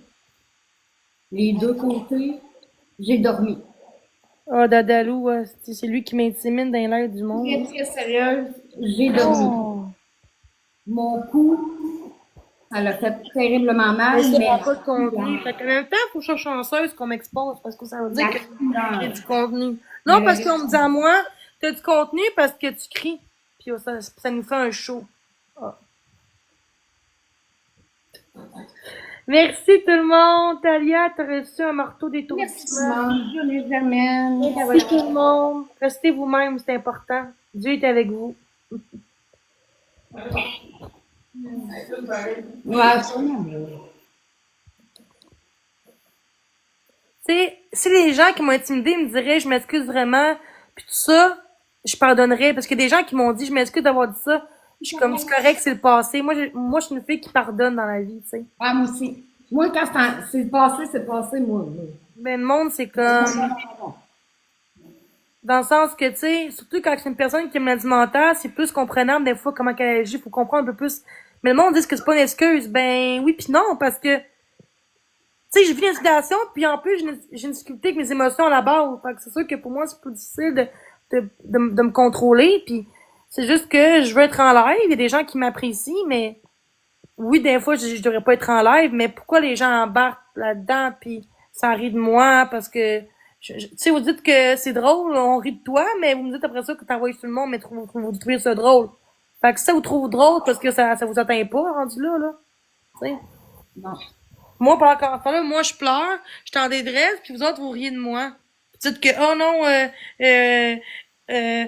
les deux côtés, j'ai dormi. Oh, Dadalou, c'est lui qui m'intimide dans l'air du monde. Très, très sérieuse, j'ai dormi. Oh. Mon cou, Ça l'a fait terriblement mal, Mais ça mais n'a pas de contenu. Fait qu'en même temps, il faut que je sois chanceuse qu'on m'expose parce que ça veut dire la que couleur. j'ai du contenu. Mais Non, le parce qu'on me dit à reste, moi, t'as du contenu parce que tu cries. Puis ça nous fait un show. Ah. Merci tout le monde. Talia, t'as reçu un marteau merci, d'étourdissement. Simone. Journée Germaine. Merci tout le monde. Restez vous-même, c'est important. Dieu est avec vous. Ouais, sûrement. Tu sais, si les gens qui m'ont intimidé me diraient je m'excuse vraiment, puis tout ça, je pardonnerais. Parce que des gens qui m'ont dit je m'excuse d'avoir dit ça, je suis comme c'est correct, c'est le passé. Moi, je suis une fille qui pardonne dans la vie, tu sais. Ouais, moi aussi. Moi, quand c'est passé, moi. Mais le monde, c'est comme. Dans le sens que, tu sais, surtout quand c'est une personne qui aime la mentale, c'est plus comprenable des fois comment elle agit, faut comprendre un peu plus. Mais le monde dit que c'est pas une excuse. Ben oui puis non, parce que, tu sais, j'ai vu une situation, puis en plus, j'ai une difficulté avec mes émotions à la base. Fait que c'est sûr que pour moi, c'est plus difficile de me contrôler, puis c'est juste que je veux être en live, il y a des gens qui m'apprécient, mais oui, des fois, je devrais pas être en live, mais pourquoi les gens embarquent là-dedans, puis ça rit de moi, parce que, tu sais, vous dites que c'est drôle, on rit de toi, mais vous me dites après ça que t'envoies sur le monde, mais vous trouvez ça drôle. Fait que ça vous trouve drôle parce que ça vous atteint pas, rendu là, tu sais. Non. Moi, par encore là, moi, je pleure, je suis en détresse, puis vous autres, vous riez de moi. Vous dites que, oh non, euh, euh,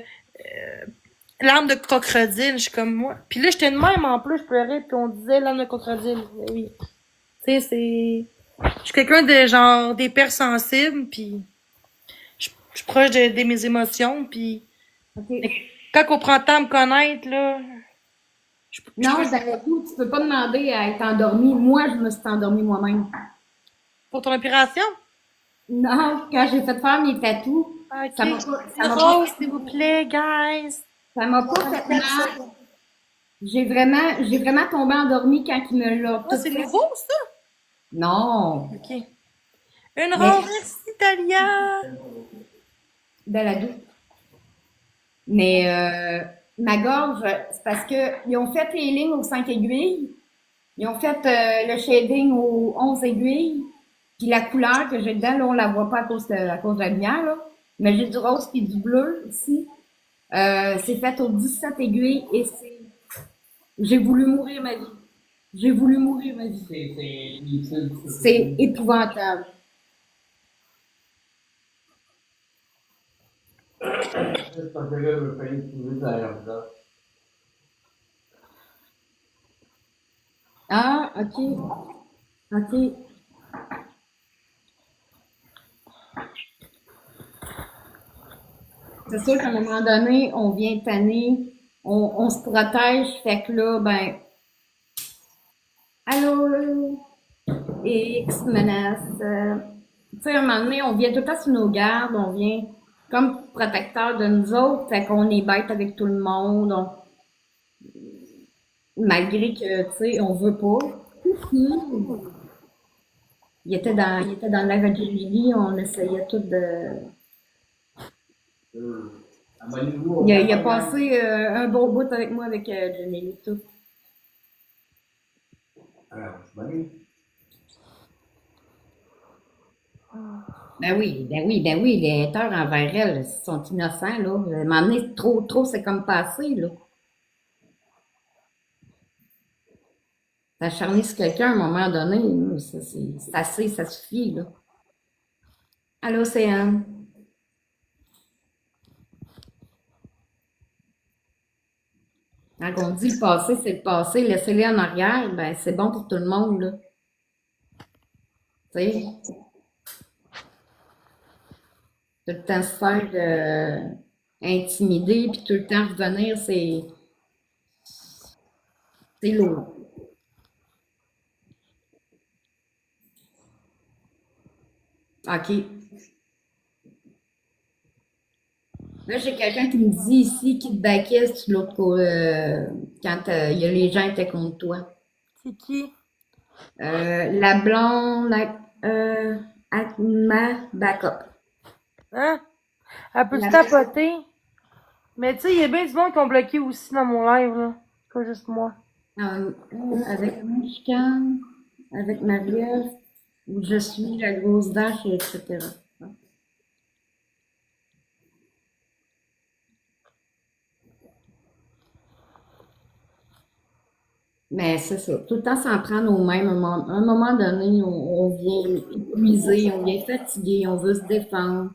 larmes de crocodile, je suis comme moi. Puis là, j'étais de même, en plus, je pleurais, puis on disait larmes de crocodile. Ben oui. Tu sais, c'est... Je suis quelqu'un de genre d'hypersensible, puis je suis proche de mes émotions, puis OK. quand on prend le temps de me connaître, là, Non, ben, écoute, tu peux pas demander à être endormi. Moi, je me suis endormie moi-même. pour ton opération, Non, quand j'ai fait faire mes tatous, ok. ça m'a pas, Une rose, s'il vous plaît, guys. ça m'a pas fait mal. J'ai vraiment tombé endormie quand il me l'a Ah, tout c'est fait. nouveau, ça? Non, Ok. Une mais rose, merci, Talia. belle ado. Mais ma gorge, c'est parce que ils ont fait les lignes aux 5 aiguilles. Ils ont fait le shading aux 11 aiguilles. Puis la couleur que j'ai dedans, là, on la voit pas à cause de la lumière, là. Mais j'ai du rose puis du bleu ici. C'est fait aux 17 aiguilles et j'ai voulu mourir ma vie. J'ai voulu mourir ma vie. C'est épouvantable. C'est parce que là, le pays trouvé derrière ça. Ah, ok. Ok. C'est sûr qu'à un moment donné, on vient tanner, on se protège, fait que là, ben, allô, X menace. Tu sais, à un moment donné, on vient tout le temps sur nos gardes, on vient comme protecteur de nous autres, fait qu'on est bête avec tout le monde, malgré que, tu sais, on veut pas. Il était dans le lac de Julie, on essayait tout de... Il a passé un bon bout avec moi, avec Jenny, tout. Alors, c'est bon. Ben oui, les haters envers elle sont innocents, là. À un moment donné, trop, c'est comme passé, là. S'acharner sur quelqu'un à un moment donné, là, c'est assez, ça suffit, là. Allô, c'est Anne. Quand on dit le passé, c'est le passé, laissez-les en arrière, ben c'est bon pour tout le monde, là. Tu sais, tout le temps se faire intimider, puis tout le temps revenir, c'est lourd. OK. Là, j'ai quelqu'un qui me dit ici qu'il te baquait sur l'autre côté, quand il y a les gens étaient contre toi. C'est qui? La blonde, Akma Backup. Hein? Elle peut se La- tapoter. Mais tu sais, il y a bien du monde qui ont bloqué aussi dans mon live, là. Pas juste moi. Avec mon chicane, avec Marie-Ève, où je suis la grosse vache, etc. Mais c'est ça. Tout le temps s'en prendre au même. À un moment donné, on vient épuisé, on vient fatigué, on veut se défendre.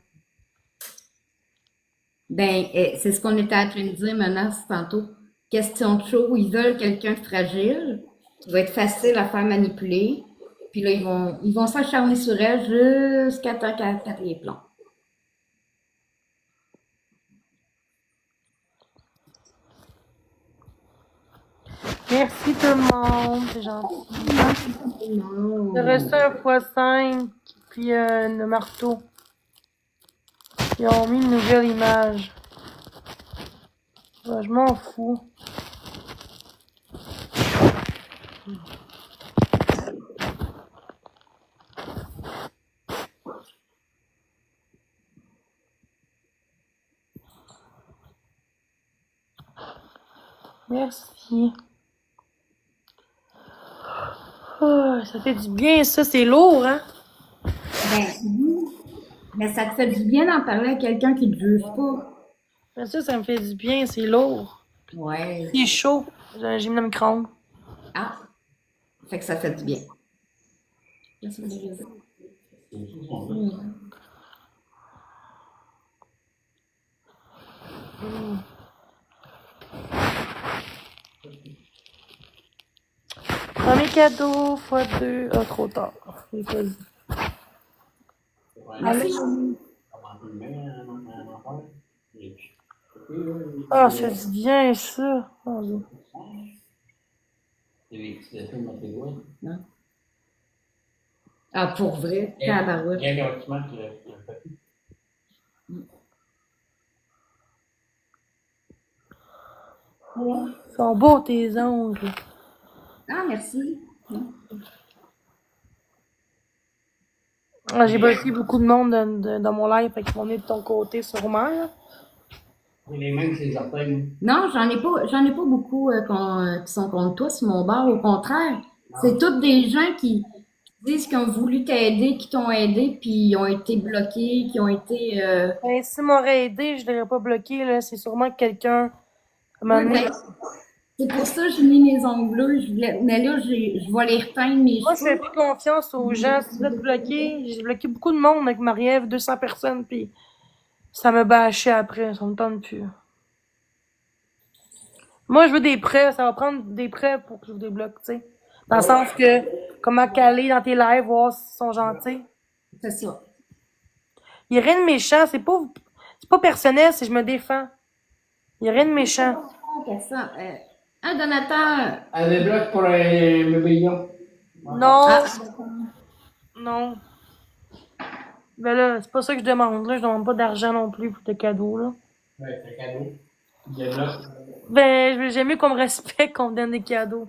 Ben, c'est ce qu'on était en train de dire maintenant, tantôt. Question de show, ils veulent quelqu'un de fragile, qui va être facile à faire manipuler. Puis là, ils vont s'acharner sur elle jusqu'à temps qu'elle pète les plombs. Merci tout le monde, c'est gentil. Non. Il reste un x5, puis le marteau. Ils ont mis une nouvelle image. Ouais, je m'en fous. Merci. Oh, ça fait du bien, ça. C'est lourd, hein? Ben, oui. Mais ça te fait du bien d'en parler à quelqu'un qui te juge pas. Mais ça me fait du bien. C'est lourd. Ouais. Il est chaud. J'ai mis le micro-ondes. Ah. Fait que ça fait du bien. Laisse-moi dire ça. Premier cadeau, x2. Ah, trop tard. J'ai pas dit. Merci. Ah, ça fait du bien, ça. Oh, Dieu. Non. Ah, pour vrai? Tabarouette. Il y a un document qui a fait. Ils sont beaux, tes ongles. Ah, merci. Ah, j'ai bloqué beaucoup de monde dans mon live, fait qu'ils vont venir de ton côté, sûrement. Là. Les mêmes, c'est les orteils. Non, j'en ai pas beaucoup qui sont contre toi sur mon bar. Au contraire, c'est toutes des gens qui disent qu'ils ont voulu t'aider, qui t'ont aidé, puis ils ont été bloqués, qui ont été. Ben, s'ils m'auraient aidé, je l'aurais pas bloqué, là. C'est sûrement que quelqu'un, à un moment Oui, donné, ben, c'est pour ça que j'ai mis mes ongles bleus. Mais là, je vais les reteindre mes moi, je fais cheveux. plus confiance aux gens. Si vous êtes bloqués, j'ai bloqué beaucoup de monde avec Marie-Ève, 200 personnes, puis ça me bâchait après, ça me tente plus. Moi, je veux des prêts, ça va prendre des prêts pour que je vous débloque, tu sais. Dans le sens que, comment caler dans tes lives, voir s'ils sont gentils. C'est ça. Il y a rien de méchant, c'est pas personnel, c'est je me défends. Il y a rien de méchant. Ça. Un donateur. Elle débloque pour un bébéillon. Non, Ah, non. Ben là, c'est pas ça que je demande, là. Je demande pas d'argent non plus pour tes cadeaux, là. Ouais, c'est un cadeau. Il débloque. Ben, j'aime mieux qu'on me respecte, qu'on me donne des cadeaux.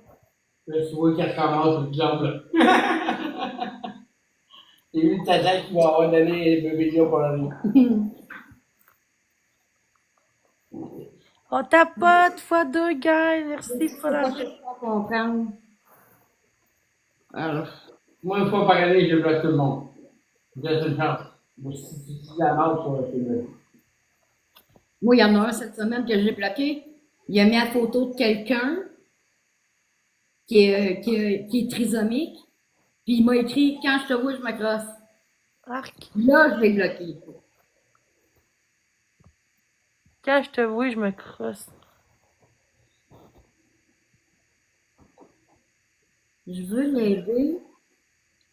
Là, tu vois qu'il recommence une jambe, là. C'est lui, ta tête qui va avoir donné un bébéillon pour la vie. On tapote, x2, guys. Merci pour la... pas comprendre. Alors, Moi, une fois par année, je bloque tout le monde. Je laisse une chance. Mais si la marche, c'est mieux. moi, il y en a un cette semaine que j'ai bloqué. Il a mis la photo de quelqu'un qui est trisomique. Puis il m'a écrit quand je te vois, je me crosse. Arc. Là, je l'ai bloqué. Quand je te vois, je me crosse. Je veux l'aider.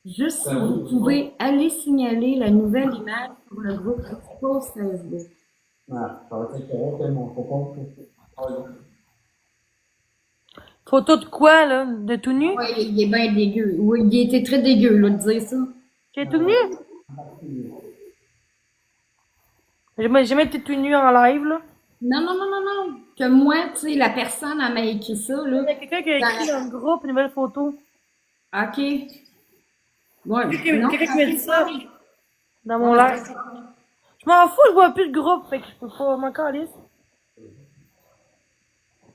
Juste si vous pouvez aller signaler la nouvelle image sur le groupe Expose Facebook. Voilà, ça va être correct, mon copain. Photo de quoi, là? De tout nu? Oui, il est bien dégueu. Oui, il était très dégueu, là, de dire ça. J'ai tout nu? J'ai jamais été tout nu en live, là. Non, non, non, non, non. Que moi, tu sais, la personne, elle m'a écrit ça, là. Il y a quelqu'un qui a écrit dans le groupe une nouvelle photo. OK. Ouais, Quelqu'un qui m'a dit ça dans mon Ouais. live. Je m'en fous, je vois plus le groupe, fait que je peux pas m'en caler.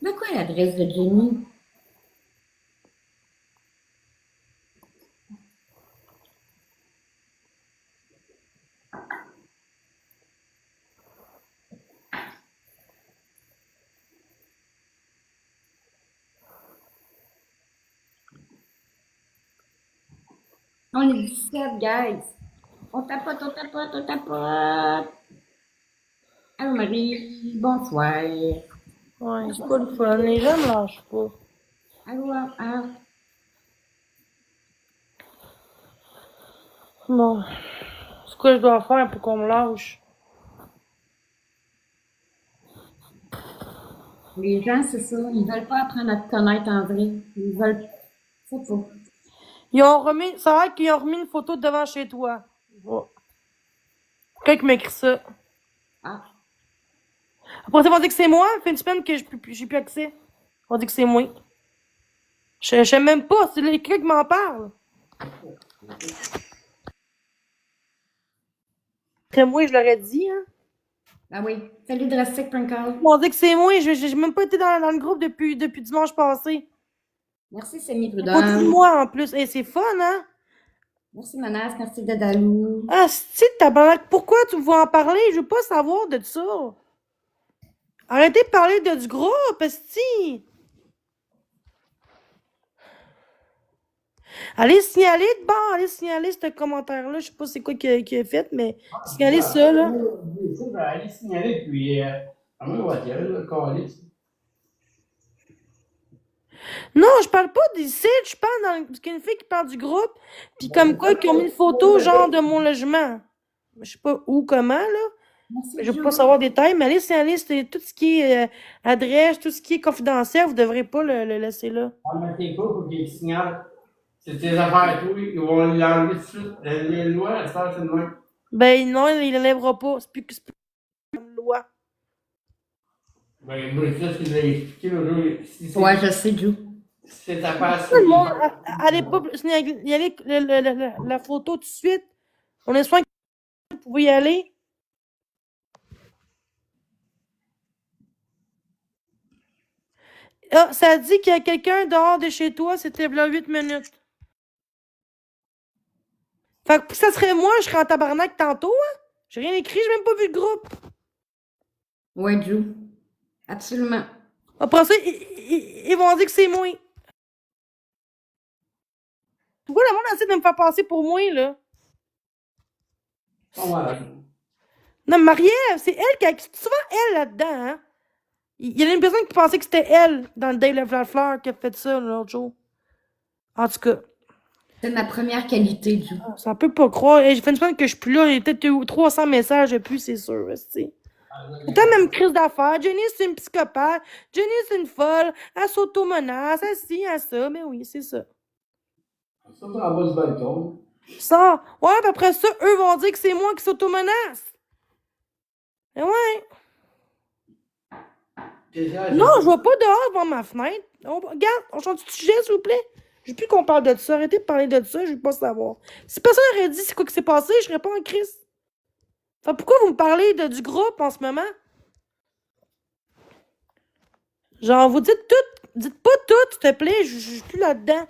De quoi l'adresse de Jenny? On est 17, guys. On tapote, on tapote, on tapote. Allô, Marie. Bonsoir. Ouais, c'est pas le fun. Les gens me lâchent pas. Allô, allô. Bon. C'est quoi je dois faire pour qu'on me lâche? Les gens, c'est ça. Ils veulent pas apprendre à te connaître en vrai. Ils veulent. C'est pas. Ils ont remis. Ça a l'air qu'ils ont remis une photo devant chez toi. Oh. Quelqu'un qui m'écrit ça. Ah. Après, ça va dire que c'est moi. Ça fait une semaine que j'ai plus accès. On dit que c'est moi. Je sais même pas. C'est quelqu'un qui m'en parle. Après moi, je l'aurais dit, hein. Ah oui. Salut, Drastic Prinkle. On dit que c'est moi. J'ai même pas été dans le groupe depuis dimanche passé. Merci, Semi Pas dit Prudhomme. moi en plus. Et c'est fun, hein? Merci, Manas. Merci, Dadalou. Ah, si, tabarnak, pourquoi tu veux en parler? Je veux pas savoir de ça. Arrêtez de parler du groupe, esti. Allez signaler de bord, allez signaler ce commentaire-là. Je sais pas c'est quoi qu'il a fait, mais signalez ça, là. Ça, je vais aller signaler, puis à moi, on va tirer le calice. Non, je parle pas d'ici, je parle parce qu'il y a une fille qui parle du groupe, puis comme quoi, qui ont mis une photo, genre, de mon logement. Je sais pas où, comment, là. Merci, Je veux Joe. pas savoir des détails, mais allez signaler tout ce qui est adresse, tout ce qui est confidentiel, vous devrez pas le laisser là. Ah, mais t'es pas pour qu'il signale. C'est tes affaires, toi. Ils vont l'enlever tout de suite. Les lois, elles sortent de même. Ben non, il l'enlèvera pas. C'est plus une loi. Ben, Brigitte, il l'a expliqué le jour. Si c'est Ouais, je sais, Joe. c'est ta passe. Tout le monde, allez pas y aller la photo tout de suite. On est soin que vous pouvez y aller. Ah, ça dit qu'il y a quelqu'un dehors de chez toi, c'était là 8 minutes. Fait que ça serait moi, je serais en tabarnak tantôt, hein? J'ai rien écrit, j'ai même pas vu le groupe. Ouais, Joe. Absolument. Après ça, ils vont dire que c'est moi. Pourquoi le monde essaie de me faire passer pour moi, là? Oh, voilà. Non, Marie-Ève, c'est elle qui a... C'est souvent elle là-dedans, hein? Il y a une personne qui pensait que c'était elle, dans le Day of la Fleur, qui a fait ça l'autre jour. En tout cas, C'est ma première qualité, Joe. ça peut pas croire. Hey, j'ai fait une semaine que je suis plus là, il y a peut-être eu 300 messages depuis, c'est sûr, c'est. C'est la même crise d'affaires. Jenny, c'est une psychopathe. Jenny, c'est une folle. Elle s'auto-menace. Elle ci, elle ça. Mais oui, c'est ça. Ça, c'est en bas du balcon. Ça. Ouais, puis après ça, eux vont dire que c'est moi qui s'auto-menace. Mais ouais. Non, je vois pas dehors devant ma fenêtre. Regarde, on change de sujet, s'il vous plaît. Je veux plus qu'on parle de ça. Arrêtez de parler de ça, je veux pas savoir. Si personne aurait dit c'est quoi qui s'est passé, je serais pas en crise. Enfin, pourquoi vous me parlez du groupe en ce moment? Genre, vous dites tout. Dites pas tout, s'il te plaît. Je suis plus là-dedans.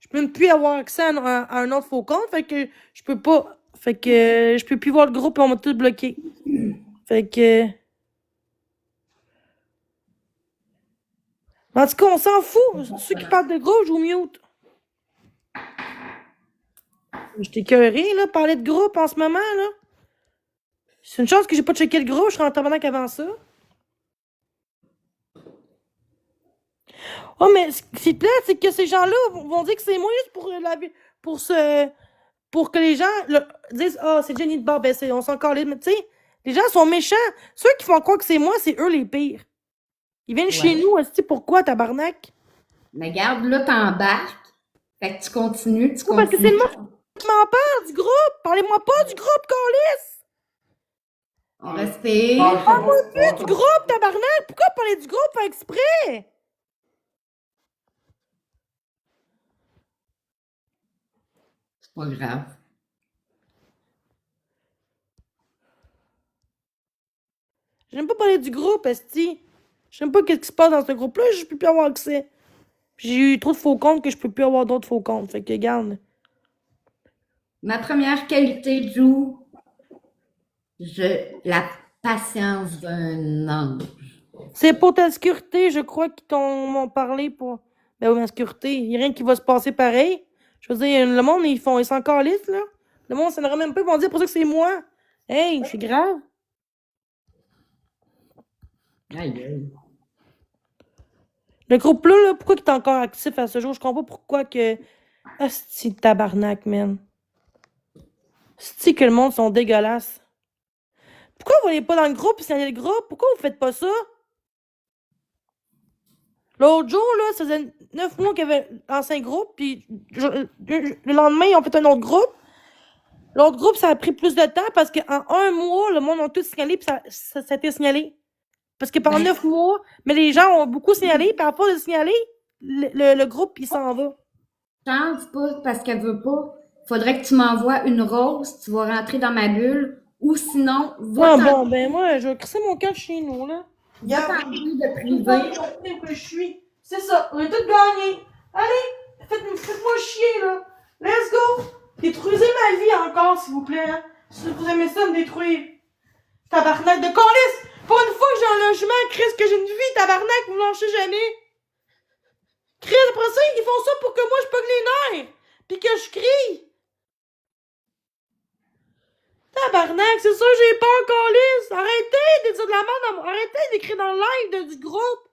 Je peux même plus avoir accès à un autre faux compte. Fait que je peux pas. Fait que je peux plus voir le groupe et on m'a tout bloqué. Fait que. En tout cas, on s'en fout. Ceux qui parlent de groupe, je vous mute. J'étais écœurée, là, parler de groupe en ce moment, là. C'est une chance que j'ai pas checké le groupe, je serais en tabarnak avant ça. Oh, mais ce qui est plate, c'est que ces gens-là vont dire que c'est moi juste pour que les gens disent ah, c'est Jenny de bord, ben on s'en calait, mais tu sais, les gens sont méchants. Ceux qui font croire que c'est moi, c'est eux les pires. Ils viennent chez nous, est-ce que pourquoi, tabarnak? Mais regarde, là, t'embarques. Fait que tu continues. Parce que c'est le monde qui m'en parle du groupe. Parlez-moi pas du groupe, câlisse. On respire. Parle-moi plus du groupe, tabarnak. Pourquoi parler du groupe faire exprès? C'est pas grave. J'aime pas parler du groupe, esti. J'aime pas qu'est-ce qui se passe dans ce groupe-là, je peux plus avoir accès. J'ai eu trop de faux comptes que je peux plus avoir d'autres faux comptes. Fait que, regarde. Ma première qualité, Joe, la patience d'un ange. C'est pour ta sécurité, je crois qu'ils m'ont parlé pour. Ben oui, ma sécurité. Il n'y a rien qui va se passer pareil. Je veux dire, le monde, ils sont encore lisses, là. Le monde, ça n'aurait même pas, ils vont dire pour ça que c'est moi. Hey, c'est grave. Aïe. Le groupe là, pourquoi il est encore actif à ce jour? Je comprends pas pourquoi que... Ah, c'est tabarnak, man. C'est que le monde sont dégueulasses. Pourquoi vous n'allez pas dans le groupe et signaler le groupe? Pourquoi vous faites pas ça? L'autre jour, là, ça faisait 9 mois qu'il y avait lancé un groupe, puis le lendemain, ils ont fait un autre groupe. L'autre groupe, ça a pris plus de temps parce qu'en 1 mois, le monde a tout signalé, puis ça a été signalé. Parce que pendant 9 mois, mais les gens ont beaucoup signalé, puis à force de signaler, le groupe, il s'en va. Chance pas parce qu'elle veut pas. Faudrait que tu m'envoies une rose, tu vas rentrer dans ma bulle, ou sinon, Ah bon, ben moi, je vais crisser mon camp chez nous, là. va t'en prie de priver. Que je suis. C'est ça, on est tous gagnés. Allez, faites-moi chier, là. Let's go. Détruisez ma vie encore, s'il vous plaît. Hein. Si vous aimez ça, me détruire. Tabarnak de calice. Pour une fois que j'ai un logement, Chris, que j'ai une vie, tabarnak, vous lâchez jamais. Chris, après ça, ils font ça pour que moi, je pogne les nerfs. Puis que je crie. Tabarnak, c'est ça, j'ai peur, calice. Arrêtez de dire de la merde. Arrêtez d'écrire dans le live du groupe.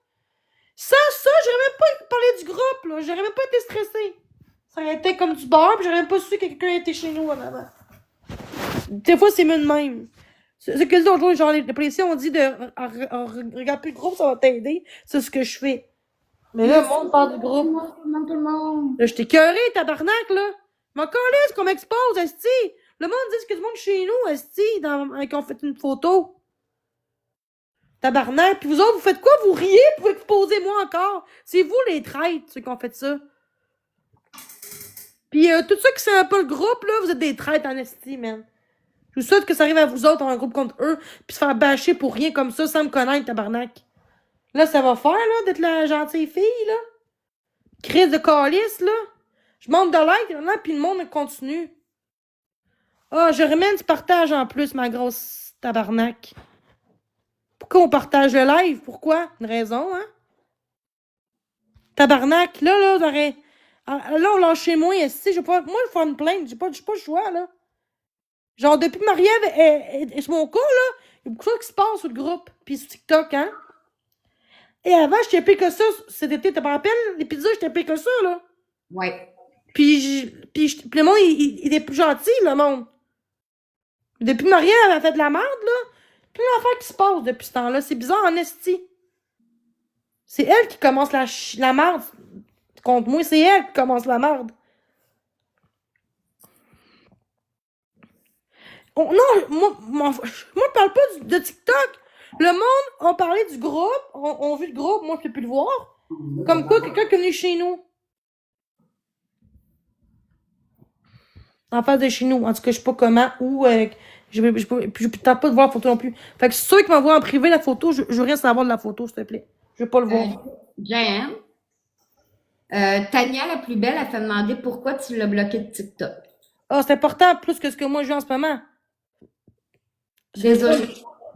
Sans ça, j'aurais même pas parlé du groupe, là. J'aurais même pas été stressée. Ça aurait été comme du bar, pis j'aurais même pas su que quelqu'un était chez nous en avant. Des fois, c'est mieux de même. C'est que l'autre jour, genre, les policiers ont dit de regarde plus le groupe, ça va t'aider. C'est ce que je fais. Mais là, le monde parle du groupe. Tout le monde. Là, je t'ai écœuré, tabarnak, là. M'en calisse qu'on m'expose, esti. Le monde dit que du monde chez nous, esti, quand on fait une photo. Tabarnak. Puis vous autres, vous faites quoi? Vous riez pour exposer moi encore. C'est vous les traîtres, ceux qui ont fait ça. Puis tout ceux qui savent pas le groupe, là, vous êtes des traîtres en esti, man. Je vous souhaite que ça arrive à vous autres en un groupe contre eux, puis se faire bâcher pour rien comme ça, sans me connaître, tabarnak. Là, ça va faire, là, d'être la gentille fille, là. Crise de calice, là. Je monte de like, là, puis le monde continue. Ah, je remets du partage en plus, ma grosse tabarnak. Pourquoi on partage le live? Pourquoi? Une raison, hein? Tabarnak, là, j'aurais... Là, on lâche chez moi, ici, moi, je vais faire une plainte, j'ai pas le choix, là. Genre, depuis que Marie-Ève est sur mon cas, là, il y a beaucoup de choses qui se passent sur le groupe, puis sur TikTok, hein? Et avant, j'étais pire que ça, cet été, t'as pas rappelé l'épisode, j'étais pire que ça, là? Ouais. Puis le monde, il est plus gentil, le monde. Depuis que Marie-Ève a fait de la merde, là, plein d'affaires qui se passent depuis ce temps-là. C'est bizarre, en esti. C'est elle qui commence la merde. Contre moi, c'est elle qui commence la merde. Non, moi, je parle pas de TikTok. Le monde, on parlait du groupe, on vu le groupe, moi, je peux plus le voir. Comme quoi, quelqu'un qui est venu chez nous. En face de chez nous. En tout cas, je sais pas comment, où, je tente pas de voir la photo non plus. Fait que ceux qui m'envoient en privé la photo, je veux rien savoir de la photo, s'il te plaît. Je veux pas le voir. Jeanne, Tania, la plus belle, a fait demander pourquoi tu l'as bloqué de TikTok. Ah, c'est important plus que ce que moi je vis en ce moment. Désolée.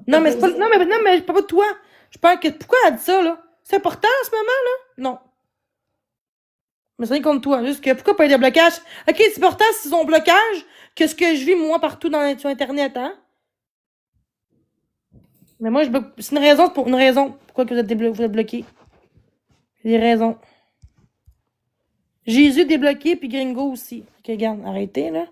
Non, mais c'est pas. Non, mais je parle pas de toi. Je parle que. Pourquoi elle a dit ça, là? C'est important en ce moment, là? Non. Mais c'est rien contre toi. Juste que pourquoi pas y a des blocages? Ok, c'est important si son blocage que ce que je vis moi partout sur Internet, hein? Mais moi, c'est une raison pour une raison. Pourquoi que vous êtes bloqué? Il y a des raisons. Jésus débloqué, puis Gringo aussi. Ok, regarde, arrêtez, là.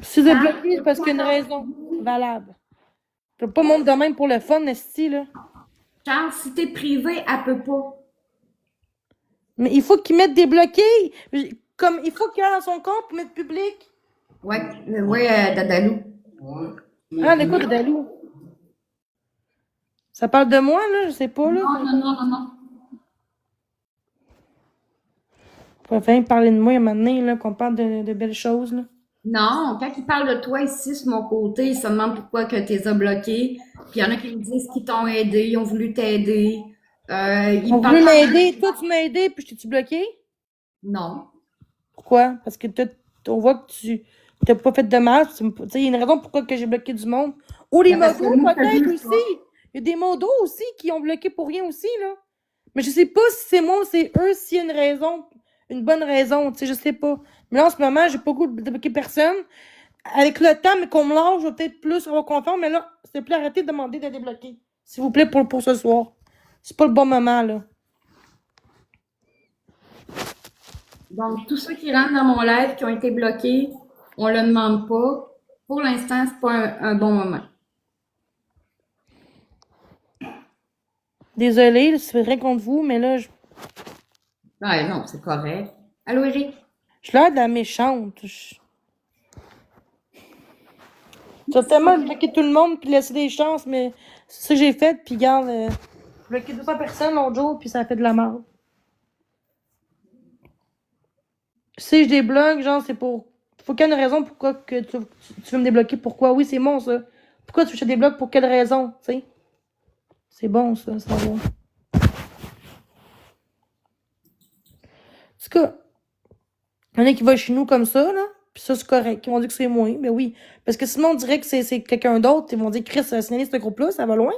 Si vous êtes bloqué, c'est parce qu'il y a une raison valable. Je peux pas monter de même pour le fun, esti, là. Charles, si t'es privé, elle peut pas. Mais il faut qu'il mette débloqué. Comme il faut qu'il aille dans son compte pour mettre public. Ouais, Dadalou. Ouais. Ah, de quoi, Dadalou? Ça parle de moi, là? Je sais pas, là. Non. On va parler de moi un moment donné, là, qu'on parle de belles choses, là. Non, quand ils parlent de toi ici, sur mon côté, ils se demandent pourquoi que tu les as bloqués. Puis il y en a qui me disent qu'ils t'ont aidé, ils ont voulu t'aider. Ils ont voulu m'aider. Toi, tu m'as aidé, puis je t'ai-tu bloqué? Non. Pourquoi? Parce que on voit que tu t'as pas fait de mal. Tu sais, il y a une raison pourquoi que j'ai bloqué du monde. Ou les modos, peut-être aussi. Il y a des modos aussi qui ont bloqué pour rien aussi, là. Mais je sais pas si c'est moi ou c'est eux, s'il y a une raison, une bonne raison, tu sais, je sais pas. Mais là, en ce moment, j'ai pas le goût de débloquer personne. Avec le temps, mais qu'on me lâche, je vais peut-être plus avoir confiance, mais là, s'il te plaît, arrêtez de demander de débloquer. S'il vous plaît, pour ce soir. C'est pas le bon moment, là. Donc, tous ceux qui rentrent dans mon live qui ont été bloqués, on le demande pas. Pour l'instant, c'est pas un bon moment. Désolée, c'est vrai contre vous, mais là, Ouais, non, c'est correct. Allô, Eric? je l'air de la méchante. J'ai tellement bloqué tout le monde puis laissé des chances, mais c'est ça que j'ai fait, puis regarde, j'ai bloqué 200 personnes l'autre jour, puis ça a fait de la merde. Si je débloque, genre, c'est pour. Faut qu'il y ait une raison pourquoi que tu veux me débloquer. Pourquoi? Oui, c'est bon, ça. Pourquoi tu veux que je te débloque? Pour quelle raison? Tu sais? C'est bon, ça, ça va. En tout cas, il y en a qui vont chez nous comme ça, là. Puis ça, c'est correct. Ils vont dire que c'est moi. Mais oui. Parce que sinon, on dirait que c'est quelqu'un d'autre. Ils vont dire, Chris, signaler ce groupe-là, ça va loin.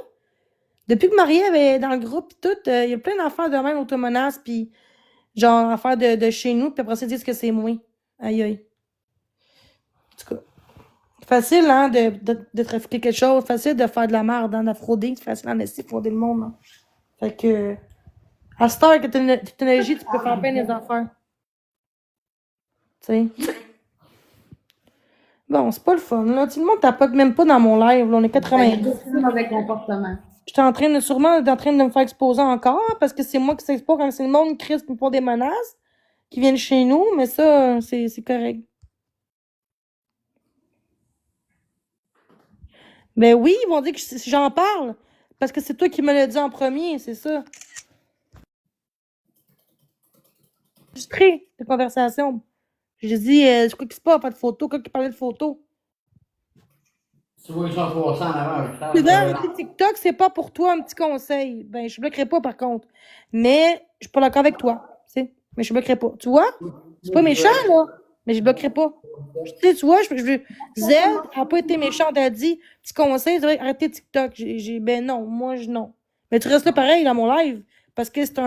Depuis que Marie est dans le groupe, pis tout, il y a plein d'affaires de même automenace, puis genre, affaires de chez nous, puis après ça, ils disent que c'est moi. Aïe, aïe. En tout cas. Facile, hein, de trafiquer quelque chose. Facile de faire de la merde, hein, de frauder. C'est facile en essayer de frauder le monde, hein. Fait que, à cette heure que t'as une technologie, tu peux faire plein des affaires. Tu sais. Bon, c'est pas le fun, là. Tout le monde tapote même pas dans mon live, là. On est 90. C'est un mauvais comportement. J'étais en train de, sûrement, en train de me faire exposer encore, hein, parce que c'est moi qui s'expose quand c'est le monde qui risque pour des menaces, qui viennent chez nous, mais ça, c'est correct. Ben oui, ils vont dire que si j'en parle, parce que c'est toi qui me l'as dit en premier, c'est ça. Enregistré de conversation. J'ai dit, c'est quoi qui se passe, pas de photo, quoi qui parlait de photo. Tu vois, ils sont 300 en avant. C'est dans TikTok, c'est pas pour toi un petit conseil. Ben, je bloquerai pas par contre. Mais je suis pas d'accord avec toi. Tu sais. Mais je bloquerai pas. Tu vois? C'est pas méchant, là. Mais je bloquerai pas. Tu sais, tu vois, Zed a pas été méchante, elle a dit, petit conseil, arrêtez TikTok. Ben non, moi, non. Mais tu restes là pareil dans mon live. Parce que c'est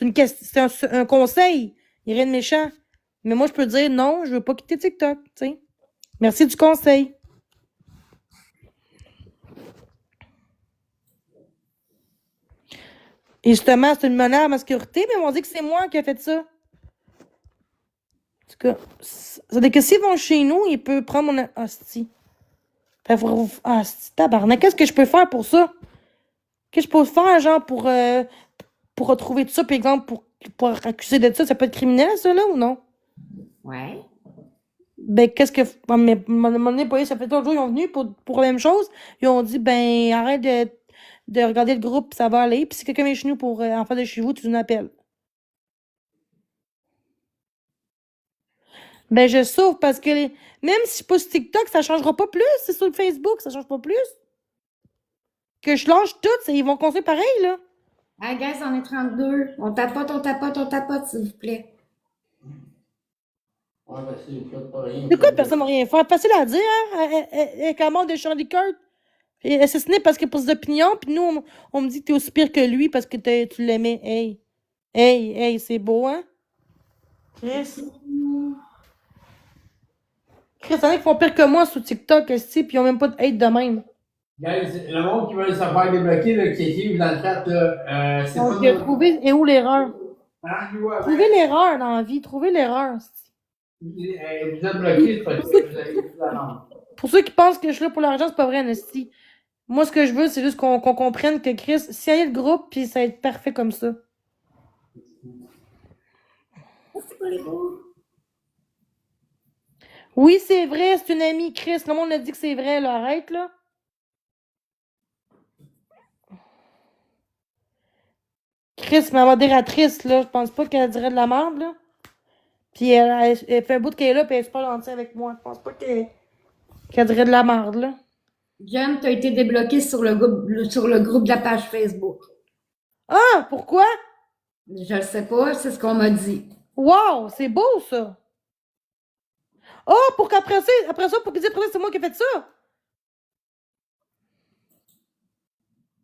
une question, c'est un conseil. Il n'y a rien de méchant. Mais moi, je peux dire non, je veux pas quitter TikTok, tu sais. Merci du conseil. Et justement, c'est une menace à ma sécurité, mais on dit que c'est moi qui ai fait ça. En tout cas, ça veut dire que s'ils vont chez nous, ils peuvent prendre mon hostie. Hostie, tabarnak. Qu'est-ce que je peux faire pour ça? Qu'est-ce que je peux faire, genre, pour retrouver tout ça, par exemple, pour accuser de ça? Ça peut être criminel, ça, là, ou non? Ouais. Ben, qu'est-ce que. Mon police, ça fait 2 jours, ils sont venus pour la même chose. Ils ont dit, ben, arrête de regarder le groupe, puis ça va aller. Puis si quelqu'un vient chez nous pour en faire de chez vous, tu nous appelles. Ben, je sauve parce que même si je pose TikTok, ça changera pas plus. C'est sur Facebook, ça change pas plus. Que je lâche tout, ils vont construire pareil, là. Ah, guys, on est 32. On tapote, s'il vous plaît. Ouais, ben, c'est pas rien. C'est quoi, personne n'a rien fait? Facile à dire, hein? Elle commande de Charlie Kirk. Et assassiné parce qu'il a pour ses opinions, puis nous, on me dit que t'es aussi pire que lui parce que tu l'aimais. Hey. Hey, c'est beau, hein? Chris. Chris, il y en a qui font pire que moi sur TikTok, puis ils ont même pas de hate de même. Guys, le monde qui veut se faire débloquer, là, qui écrivent dans le chat, là, c'est Donc, pas trouver, et où l'erreur? Hein, je vois, Trouvez l'erreur dans la vie, trouvez l'erreur. vous êtes bloqué, c'est parce que vous avez plus la Pour ceux qui pensent que je suis là pour l'argent, c'est pas vrai, Nasty. Moi, ce que je veux, c'est juste qu'on comprenne que Chris, s'il y a le groupe, puis ça va être parfait comme ça. Oui, c'est vrai, c'est une amie, Chris. Le monde a dit que c'est vrai, là. Arrête, là. Chris, ma modératrice, là, je pense pas qu'elle dirait de la merde, là. Puis elle fait un bout qu'elle est là, puis elle est super gentille avec moi. Je pense pas qu'elle dirait de la merde, là. Jen, t'as été débloqué sur le groupe de la page Facebook. Ah, pourquoi? Je le sais pas, c'est ce qu'on m'a dit. Wow, c'est beau, ça. Oh, pour qu'après ça, pour qu'ils disent après ça, c'est moi qui ai fait ça.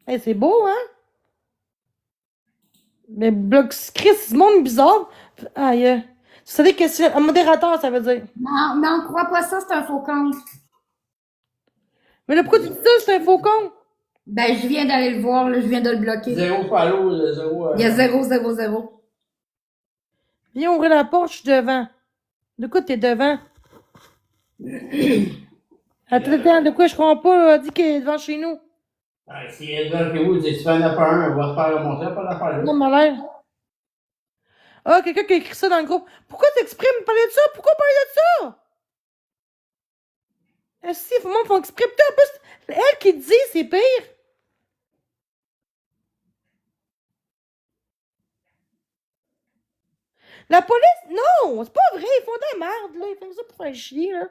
Hey, c'est beau, hein? Mais bloc Chris, c'est le monde bizarre. Aïe. Vous savez que c'est un modérateur, ça veut dire. Non, non, crois pas ça, c'est un faux compte. Mais là, pourquoi tu dis ça, c'est un faux con? Ben, je viens d'aller le voir, là, je viens de le bloquer. Zéro follow, zéro. Il y a 0, 0, 0. Viens ouvrir la porte, je suis devant. De quoi t'es devant? Attends, de quoi je comprends pas, là? Dis qu'il est devant chez nous. Si elle veut que vous, si tu fais un affaire 1, elle va se faire remonter, pas d'affaire Non, 2. m'a l'air. Ah, quelqu'un qui a écrit ça dans le groupe. Pourquoi t'exprimes parler de ça? Pourquoi parler de ça? Si, il faut moi faut exprimer. Putain, en plus, elle qui dit, c'est pire. La police, non, c'est pas vrai, ils font de la merde, là. Ils font ça pour faire chier, là.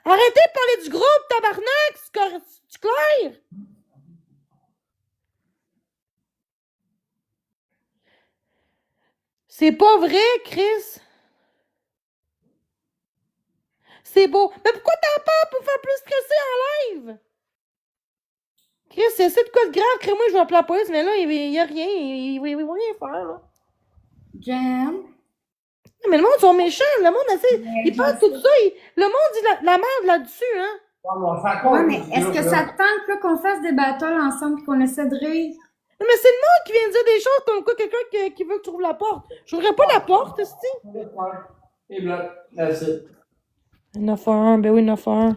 Arrêtez de parler du groupe, tabarnak, c'est clair? C'est pas vrai, Chris. C'est beau. Mais pourquoi t'en parles pour faire plus stresser en live? Chris, c'est de quoi de grave? Crée-moi, je vais appeler la police, mais là, il y a rien. Il va rien faire, là. Jen? Mais le monde sont méchants. Le monde, ils parlent tout ça. Le monde dit la merde là-dessus, hein. Ouais, mais est-ce que ça te tente là, qu'on fasse des battles ensemble et qu'on essaie de rire? Non, mais c'est le monde qui vient de dire des choses comme quoi quelqu'un qui veut que tu ouvres la porte. J'ouvrirai pas la porte, c'est-tu? Et bloc, that's it. 911, ben oui, 911.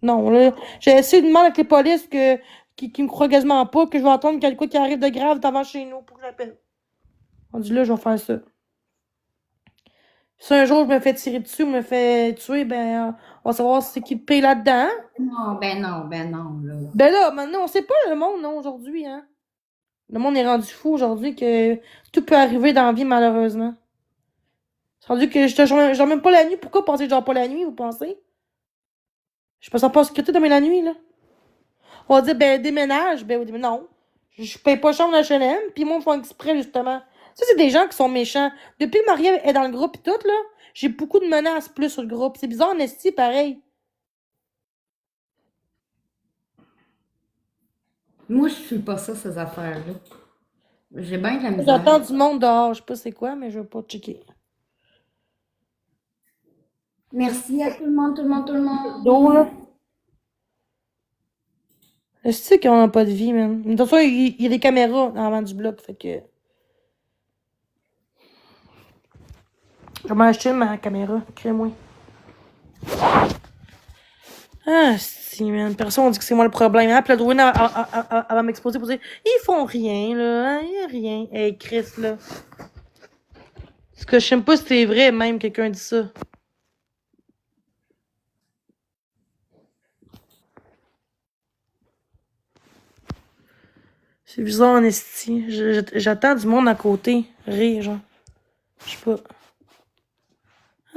Non, là, j'ai essayé de demander avec les polices qui me croient quasiment pas, que je vais entendre quelque chose qui arrive de grave devant chez nous pour que j'appelle. On dit là, je vais faire ça. Si un jour je me fais tirer dessus, je me fais tuer, ben, on va savoir c'est qui paye là-dedans. Non, ben non, ben non, là. Ben là, maintenant, on sait pas le monde, non, aujourd'hui, hein. Le monde est rendu fou aujourd'hui que tout peut arriver dans la vie, malheureusement. C'est rendu que je dors même pas la nuit. Pourquoi penser que je dors pas la nuit, vous pensez? Je peux pas en sécurité dormir la nuit, là. On va dire, ben, déménage. Ben, non. Je paye pas chambre d'HLM, puis moi, ils font exprès, justement. Ça, c'est des gens qui sont méchants. Depuis que Marie est dans le groupe et tout, là, j'ai beaucoup de menaces plus sur le groupe. C'est bizarre, en esti, pareil. Moi, je suis pas ça, ces affaires-là. J'ai bien de la misère. J'attends du monde dehors. Je sais pas c'est quoi, mais je veux pas checker. Merci à tout le monde, tout le monde, tout le monde. Donc, là. Est-ce qu'ils ont pas de vie, man? De toute façon, il y a des caméras avant du bloc, fait que. Je vais m'acheter ma caméra, crée-moi. Ah, si, man. Personne dit que c'est moi le problème. Hein? Puis la Dwayne, elle va m'exposer pour dire ils font rien, là. Hein? Il y a rien. Hey, Chris, là. Parce que je sais même pas si c'est vrai, même, quelqu'un dit ça. C'est bizarre, en esti. J'attends du monde à côté. Rire, genre. Je sais pas.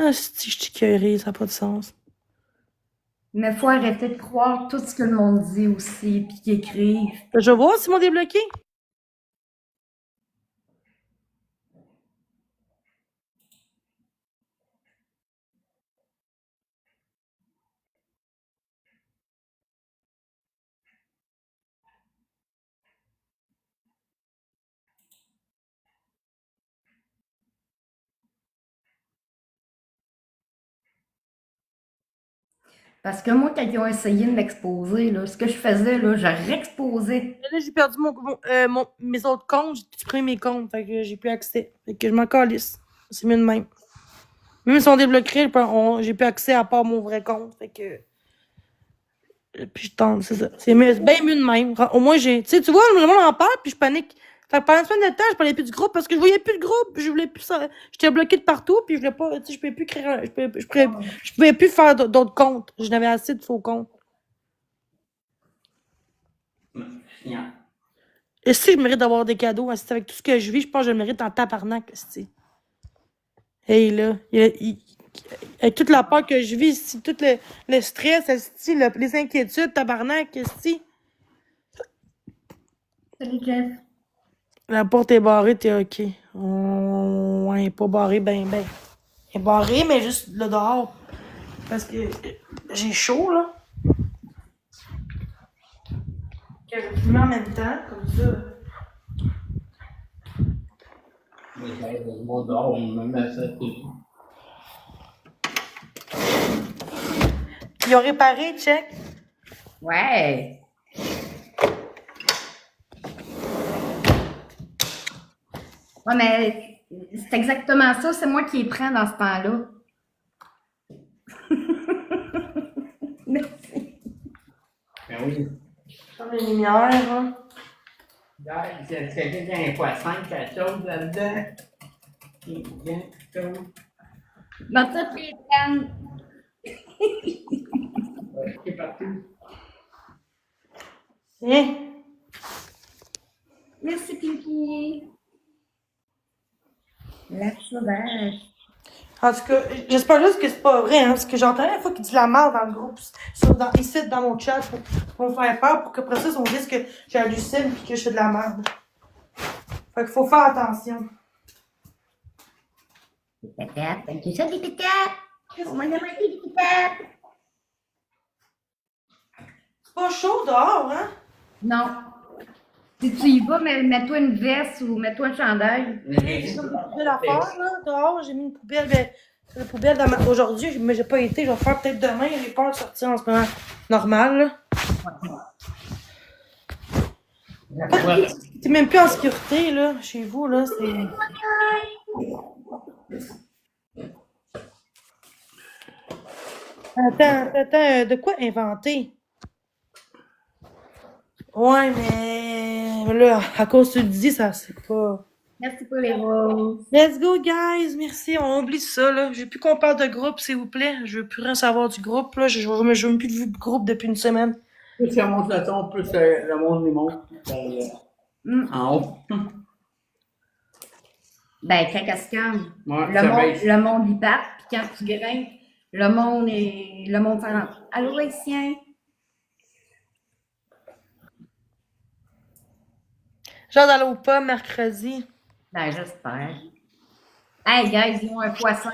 Ah, si, je t'écœurais, ça n'a pas de sens. Mais faut arrêter de croire tout ce que le monde dit aussi, puis qu'ils écrivent. Je vais voir s'ils m'ont débloqué. Parce que moi, quand ils ont essayé de m'exposer, là, ce que je faisais, là, je réexposais. Là, j'ai perdu mes autres comptes. J'ai supprimé mes comptes. Fait que j'ai plus accès. Fait que je m'en calisse. C'est mieux de même. Même si on débloquerait, j'ai plus accès à part mon vrai compte. Fait que. Puis je tente, c'est ça. C'est bien mieux de même. Au moins, j'ai. Tu sais, tu vois, le monde en parle, puis je panique. Fait que pendant une semaine de temps, je parlais plus du groupe parce que je voyais plus le groupe. Je voulais plus ça. J'étais bloqué de partout, puis je voulais pas. Tu sais, je pouvais plus créer je pouvais plus faire d'autres comptes. Je n'avais assez de faux comptes. Et si je mérite d'avoir des cadeaux, c'est avec tout ce que je vis, je pense que je le mérite en tabarnak, c'est. Hey là, avec toute la peur que je vis, tout le stress, les inquiétudes, tabarnak, esti. Salut, Jeff. La porte est barrée, t'es ok. Ouais, elle est pas barrée, ben. Elle est barrée, mais juste là dehors. Parce que j'ai chaud, là. Que je fume en même temps, comme ça. Mais ça aide le monde dehors, on me met ça. Ils ont réparé, check. Ouais. Ouais, mais c'est exactement ça. C'est moi qui les prends dans ce temps-là. Merci. Ben oui. Comme les lumières, hein. Regarde, c'est quelqu'un qui a un poisson, quelque chose là-dedans. Qui vient, tout. Dans toutes les plaines. Ouais, qui est partout. Tiens. Merci, Pinky. La sauvage. En tout cas, j'espère juste que c'est pas vrai, hein, parce que j'entends la fois qu'il dit la merde dans le groupe, ici, dans mon chat, pour me faire peur, pour qu'après ça, on dise que j'hallucine pis que je fais de la merde. Fait qu'il faut faire attention. Des patates. T'aimes ça, des patates? On m'a demandé des patates. C'est pas chaud dehors, hein? Non. Si tu y vas, mets-toi une veste ou mets-toi un chandail. J'ai comme des poubelles à faire, là, dehors. J'ai mis une poubelle, la poubelle aujourd'hui, mais j'ai pas été. Je vais faire peut-être demain. J'ai peur de sortir en ce moment. Normal, là. T'es même plus en sécurité, là, chez vous, là. C'est. Attends, de quoi inventer? Ouais, mais là, à cause que tu le dis, ça, c'est pas. Merci pour les roses. Let's go, guys! Merci, on oublie ça, là. Je veux plus qu'on parle de groupe, s'il vous plaît. Je veux plus rien savoir du groupe, là. Je veux même plus de groupe depuis une semaine. Plus ça monte le ton, plus le monde les monte. En haut. Ben, quand elle se calme, Ouais, ça baisse. le monde y part, puis quand tu grimpes, le monde s'en rentre. Allô, Haïtien? Genre d'aller au pub mercredi. Ben, j'espère. Hey, guys, ils ont un poisson.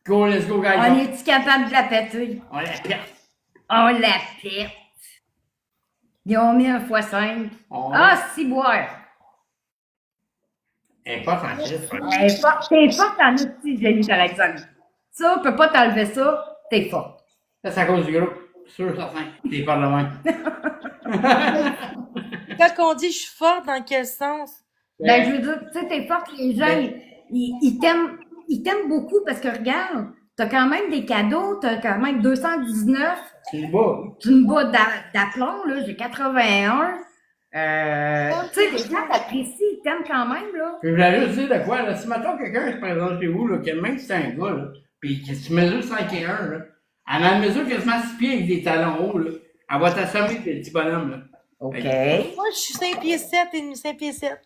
Go, let's go, guys. On est-tu capable de la péter? On la pète. On la pète. Ils ont mis un x5. Ah, si boire. Elle est pas tranquille. T'es forte en outil, Jenny Alexandre. Ça, on peut pas t'enlever ça, t'es forte. Ça, c'est à cause du groupe. Sûr, certain. T'es pas de même. Quand on dit je suis forte, dans quel sens? Ben, je veux dire, tu sais, t'es forte, les gens, ils t'aiment beaucoup parce que regarde, t'as quand même des cadeaux, t'as quand même 219. Tu le bats. Tu me bats d'aplomb, là, j'ai 81. Tu sais, les gens t'apprécient, ils t'aiment quand même, là. Puis je voulais juste dire de quoi, là. Si maintenant quelqu'un se présente chez vous, là, que même si c'est un gars, là, pis que tu mesures 5 et 1, là, elle a une mesure quasiment 6 pieds avec des talons hauts, là. Elle va t'assommer, le petit bonhomme, là. OK. Moi, je suis 5 pieds 7 et 5 pieds 7.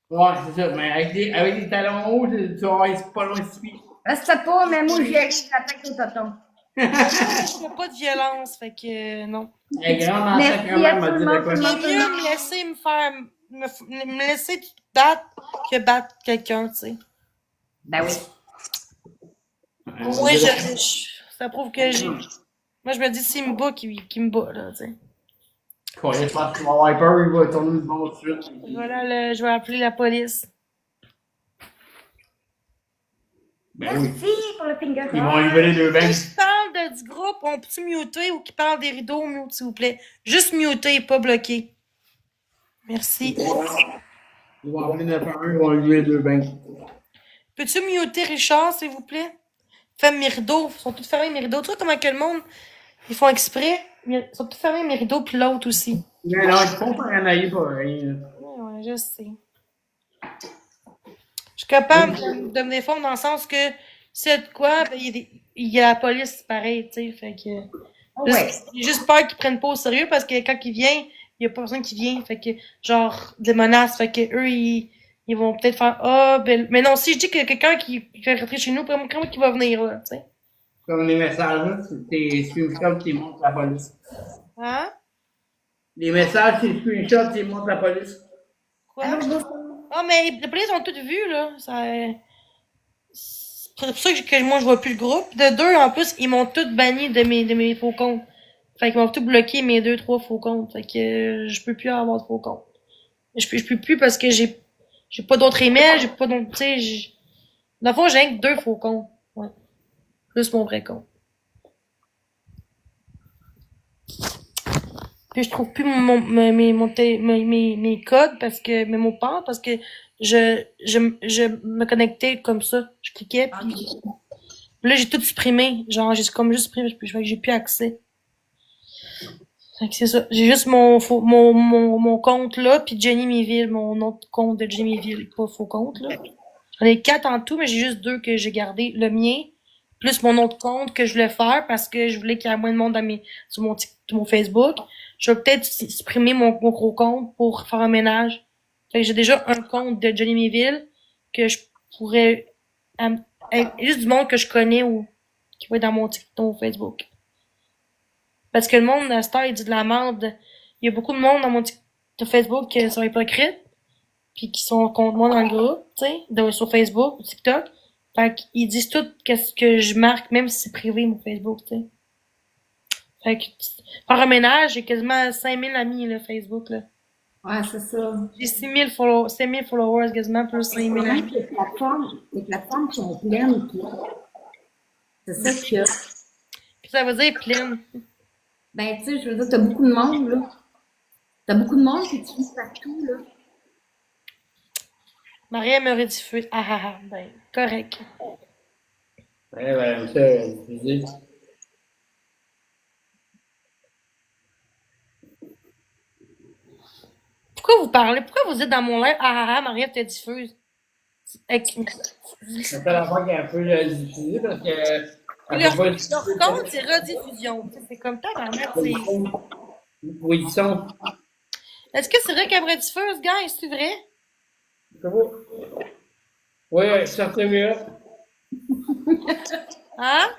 Ouais, c'est ça. Mais avec des talons hauts, tu vas être pas loin de 6 pieds. Reste pas, mais moi, j'y arrive, j'attaque au tonton. Je fais pas de violence, fait que non. Elle est grande en Merci sac, quand même, à elle m'a tout dit le de monde, quoi. C'est mieux me laisser me faire. Me laisser battre que battre quelqu'un, tu sais. Ben oui. Oui, ça prouve que j'ai. Moi, je me dis, s'il me bat, qu'il me bat, là, tu sais. Quoi, je pense que mon wiper, il va tourner le bon tout de suite. Voilà, je vais appeler la police. Ben oui. Merci pour le finger Ils vont livrer les deux bancs. Qui parle du groupe, on peut-tu muter ou qui parle des rideaux, mute, s'il vous plaît? Juste muter, pas bloquer. Merci. Ils vont appeler 911, ils vont livrer les deux bancs. Peux-tu muter Richard, s'il vous plaît? Ferme mes rideaux. Ils sont tous fermés, mes rideaux. Tu vois comment que le monde, ils font exprès? Ils sont tous fermés, mes rideaux, puis l'autre aussi. Mais non, ils font paranoïer pour rien. Ouais, je sais. Je suis capable de me défendre dans le sens que s'il y a de quoi, ben, il y a la police, pareil, tu sais. Fait que. Ouais. J'ai juste peur qu'ils prennent pas au sérieux parce que quand ils viennent, il y a pas personne qui vient. Fait que, genre, des menaces. Fait que eux, ils vont peut-être faire, ben, mais non, si je dis que quelqu'un qui fait rentrer chez nous, comment il va venir, là, tu sais. Comme les messages, là, c'est screenshots qui montrent la police. Hein? Les messages, c'est screenshots qui montrent la police. Quoi? Ah, mais les polices ont toutes vu, là. C'est pour ça que moi, je vois plus le groupe. De deux, en plus, ils m'ont tous banni de mes faux comptes. Fait qu'ils m'ont tout bloqué mes 2-3 faux comptes. Fait que je peux plus avoir de faux comptes. Je peux plus parce que j'ai J'ai pas d'autres emails, j'ai pas d'autres, tu sais, dans le fond, j'ai rien que 2 faux comptes. Ouais. Plus mon vrai compte. Puis je trouve plus mes codes parce que, mes mots de passe parce que je me connectais comme ça. Je cliquais, puis là, j'ai tout supprimé. Genre, j'ai comme juste supprimé, puis j'ai plus accès. Fait que c'est ça. J'ai juste mon compte là, puis Jenny Miville, mon autre compte de Jenny Miville, pas faux compte, là. J'en ai 4 en tout, mais j'ai juste 2 que j'ai gardé. Le mien, plus mon autre compte que je voulais faire parce que je voulais qu'il y ait moins de monde sur mon Facebook. Je vais peut-être supprimer mon gros compte pour faire un ménage. Fait que j'ai déjà un compte de Johnny Mayville que je pourrais juste du monde que je connais ou qui va être dans mon TikTok Facebook. Parce que le monde à cette heure, il dit de la merde. Il y a beaucoup de monde dans mon TikTok Facebook qui sont hypocrites puis qui sont contre moi dans le groupe, tu sais, sur Facebook ou TikTok. Fait qu'ils disent tout qu'est-ce que je marque, même si c'est privé, mon Facebook, tu sais. Fait que, par un ménage, j'ai quasiment 5000 amis, là, Facebook, là. Ouais, c'est ça. J'ai 6000 followers, quasiment, plus 5000 amis. Les plateformes sont pleines, puis c'est ça qu'il y a. Puis ça veut dire pleine. Ben, tu sais, je veux dire, t'as beaucoup de monde, là. T'as beaucoup de monde qui utilise partout, là. Maria me rediffuse. Ah ah ah, ben, correct. Ouais, madame, ça, diffusé. Pourquoi vous parlez? Pourquoi vous êtes dans mon live? Ah ah ah, Maria te diffuse. C'est pas la fois qu'il y a un peu diffusé parce que. Leur compte, c'est rediffusion. C'est comme ça, vraiment. Oui, ils sont. Est-ce que c'est vrai qu'elle me rediffuse, gars? C'est vrai? Oui, certains mieux. Hein?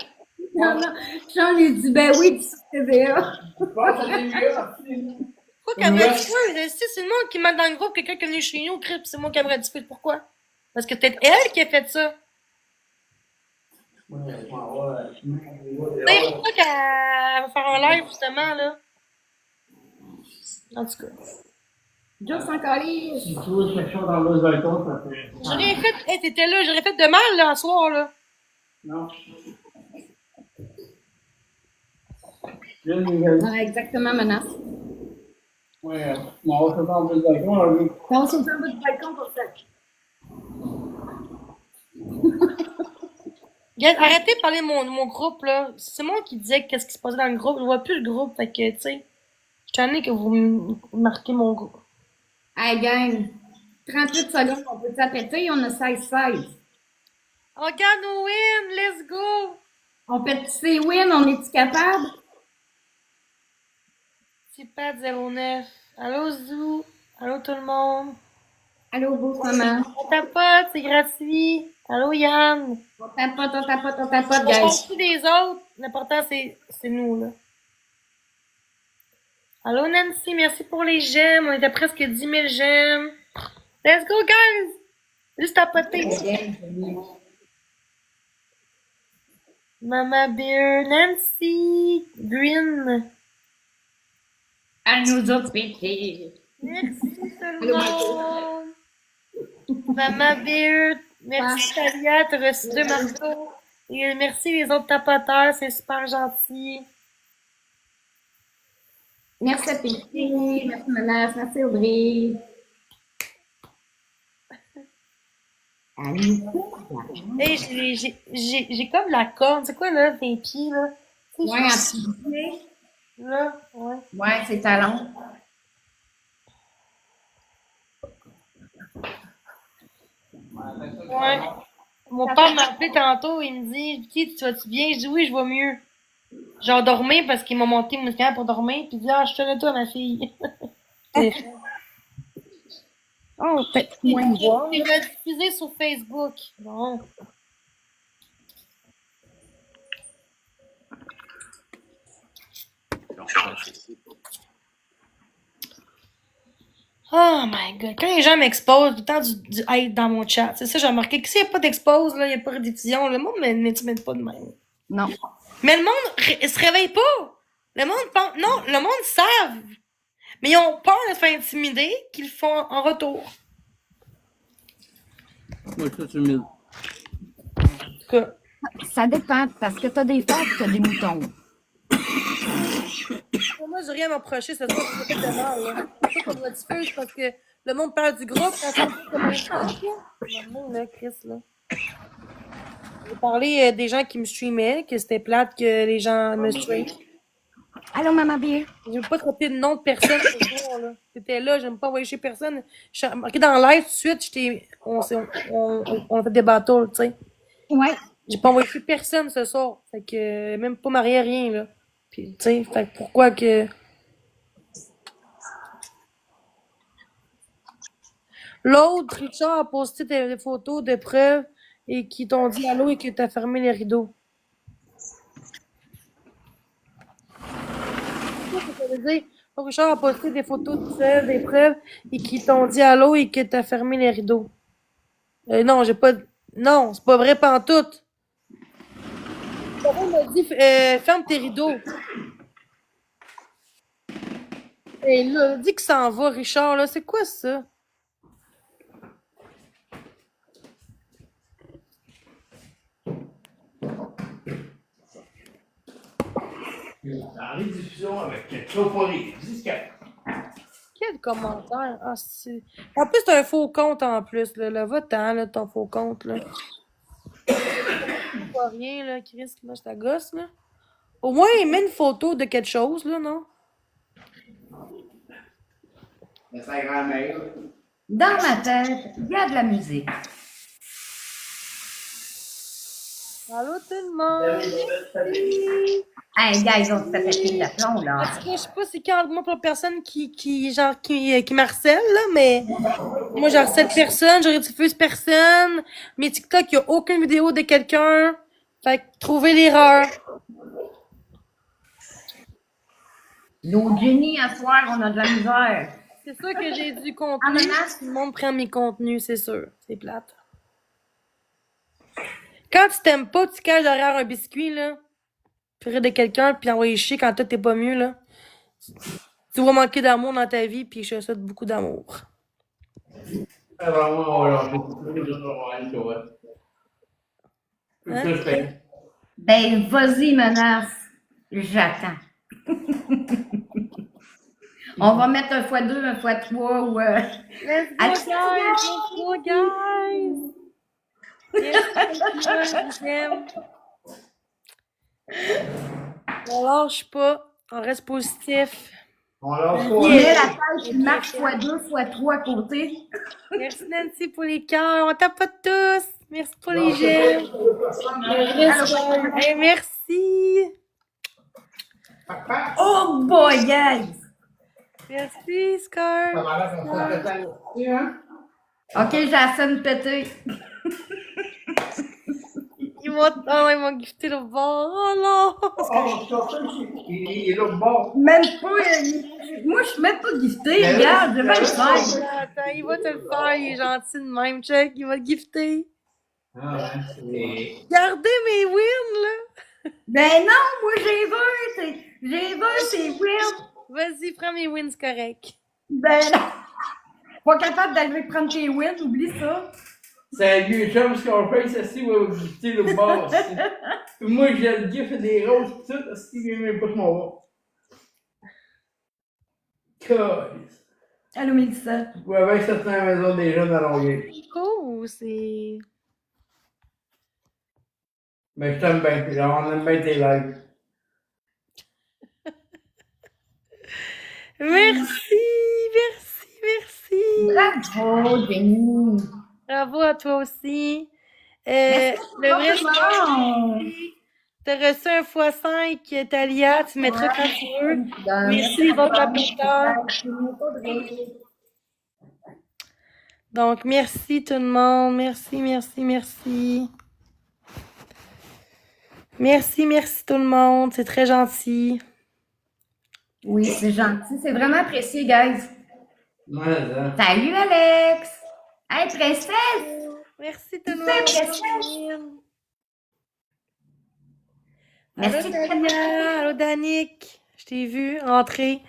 Non, Jean lui dit, ben oui, tu TVA. Pourquoi qu'elle me rediffuse? C'est le monde qui m'a dans le groupe, quelqu'un qui est venu chez nous, crip, c'est moi qui me rediffuse. Pourquoi? Parce que peut-être elle qui a fait ça. C'est pourquoi qu'elle va faire un live, justement, là. En tout cas. Juste encore les. Si tu veux quelque chose dans l'os d'un compte, ça fait. J'aurais fait, hey, t'étais là, j'aurais fait de mal, là, un soir, là. Non. Ouais, exactement, menace. Ouais, on va se faire un peu de balcon, là, lui. On se fait un peu de balcon pour ça. Arrêtez de parler de mon groupe, là. C'est moi qui disais qu'est-ce qui se passait dans le groupe. Je vois plus le groupe, fait que, tu sais. Je suis tannée que vous marquez mon groupe. Hey, gang. 38 secondes, on peut s'apprêter, on a 16-16. Regarde, win, let's go! On peut ces win, on est-tu capable? Tipad 09. Allô, Zou. Allô, tout le monde. Allô, beau maman. On tapote, c'est gratuit. Allô, Yann. On tapote, On guys. change plus des autres. L'important, c'est nous, là. Allô, Nancy, merci pour les j'aime. On était presque 10 000 j'aime. Let's go, guys! Juste tapoter. Mama Bear, Nancy, Green. À nous autres, pétés. Merci tout le monde. Mama Bear, merci Talia, t'as reçu 2 marteaux. Et merci les autres tapoteurs, c'est super gentil. Merci à Pété, merci Menace, merci Audrey. Hey, j'ai comme la corde. C'est quoi, là, tes pieds, là? Ouais, un petit pied. Là, ouais. Ouais, c'est talon. Ouais. Mon père m'a appelé tantôt, il me dit, tu vas-tu bien? Je dis oui, je vais mieux. J'ai endormi parce qu'il m'a monté mon scanner pour dormir, puis il dit, ah, je te toi, ma fille. Oh, peut-être moins de voir. Il l'a diffusé sur Facebook. Bon. Oh my god. Quand les gens m'exposent, tout le temps du hate dans mon chat. C'est ça, j'ai remarqué que s'il n'y a pas d'expose, là, il n'y a pas de diffusion, le monde ne m'intimide pas de même. Non. Mais le monde se réveille pas. Le monde pense, non, le monde savent. Mais ils ont peur de se faire intimider qu'ils le font en retour. Moi, ça, c'est humide. En tout cas, Ça dépend, parce que t'as des fêtes et t'as des moutons. moi, j'ai rien à m'approcher, c'est ça que ça fait de mal, là. C'est ça qu'on va diffuser parce que le monde parle du groupe, quand on dit comment ça, là. Maman, là, Chris, là. J'ai parlé des gens qui me streamaient, que c'était plate que les gens me streament. Allô, maman Beer? Je veux pas traiter de nom de personne ce soir, là. T'étais là, j'aime pas envoyer chez personne. Je suis marquée dans le live tout de suite, on a fait des battles, tu sais. Ouais. J'ai pas envoyé chez personne ce soir. Fait que, même pas marié, rien, là. Puis, tu sais, fait que pourquoi que. L'autre, Richard, a posté des photos de preuves et qui t'ont dit allô et que t'as fermé les rideaux. Qu'est-ce que ça veut dire? Donc, Richard a posté des photos de preuves, des preuves et qui t'ont dit allô et que t'as fermé les rideaux. Non, j'ai pas. Non, c'est pas vrai pantoute. Papa m'a dit ferme tes rideaux. Et là, dis que ça en va, Richard, là. C'est quoi ça? En rediffusion avec Claude Poirier. Quel commentaire? Ah, c'est... En plus, t'as un faux compte en plus, là. Va-t'en, là, ton faux compte, là. Pas rien, là, Chris, là, je gosse, là. Au moins, il met une photo de quelque chose, là, non? Mais sa grand-mère. Dans ma tête, il y a de la musique. Allô, tout le monde! Hey, guys, on se fait péter d'aplomb, là. Parce que je sais pas c'est qui entre moi pour la personne qui m'harcèle, là, mais moi, j'harcèle personne, je diffuse personne. Mes TikTok, il y a aucune vidéo de quelqu'un. Fait que trouvez l'erreur. L'eau Jenny, à soir, on a de la misère. C'est sûr que j'ai du contenu. Tout le monde prend mes contenus, c'est sûr. C'est plate. Quand tu t'aimes pas, tu caches derrière un biscuit, là. Puis rire de quelqu'un, puis envoyer chier quand toi t'es pas mieux, là. Tu vas manquer d'amour dans ta vie, puis je te souhaite beaucoup d'amour. Vraiment, on va lâcher tout ça. Hein? Ben, vas-y, menace. J'attends. On va mettre un x2, un x3 ou... Let's go, guys! Yes, j'aime. On lâche pas, on reste positif. On lâche On pas. met la tâche qui marche x2, x3 à côté. Merci Nancy pour les cœurs, on tapote tous. Merci pour les j'aime. Hey, merci. Oh boy, guys! Merci, Scar. OK, j'ai la scène pétée. Ils m'ont gifté le bord. Oh non! Il est là au bord. Même pas... moi, je suis même pas giftée, regarde, je vais le faire. Attends, il va te le faire, il est gentil de même, check, il va te gifter. Regardez mes wins, là! Ben non, moi j'ai vu, c'est wins. Vas-y, prends mes wins, c'est correct. Ben non. Pas capable d'aller prendre tes wins, oublie ça. C'est un vieux chum, ce qu'on fait, ça, si, va gifter le bord. Moi, j'ai le gif des roses, tout ça, si, il vient même pas de mon bord. Allô, Mélissa. Ouais, avec ça, c'est la maison des jeunes à Longueuil. Cool, c'est... Mais je t'aime bien, on aime bien tes lives. Merci, merci, merci. Bravo, Jenny. Bravo à toi aussi. Merci Le vrai beaucoup. t'as reçu un x5 Talia, tu mettras quand tu veux. Merci, votre apporteur. Donc, merci tout le monde. Merci, merci, merci. Merci, merci tout le monde. C'est très gentil. Oui, c'est gentil. C'est vraiment apprécié, guys. Ouais, ça. Salut, Alex. Hey, princesse. Merci tout le Princesse. monde. Merci. Allô, Talia. Allô, Danick. Je t'ai vu entrer.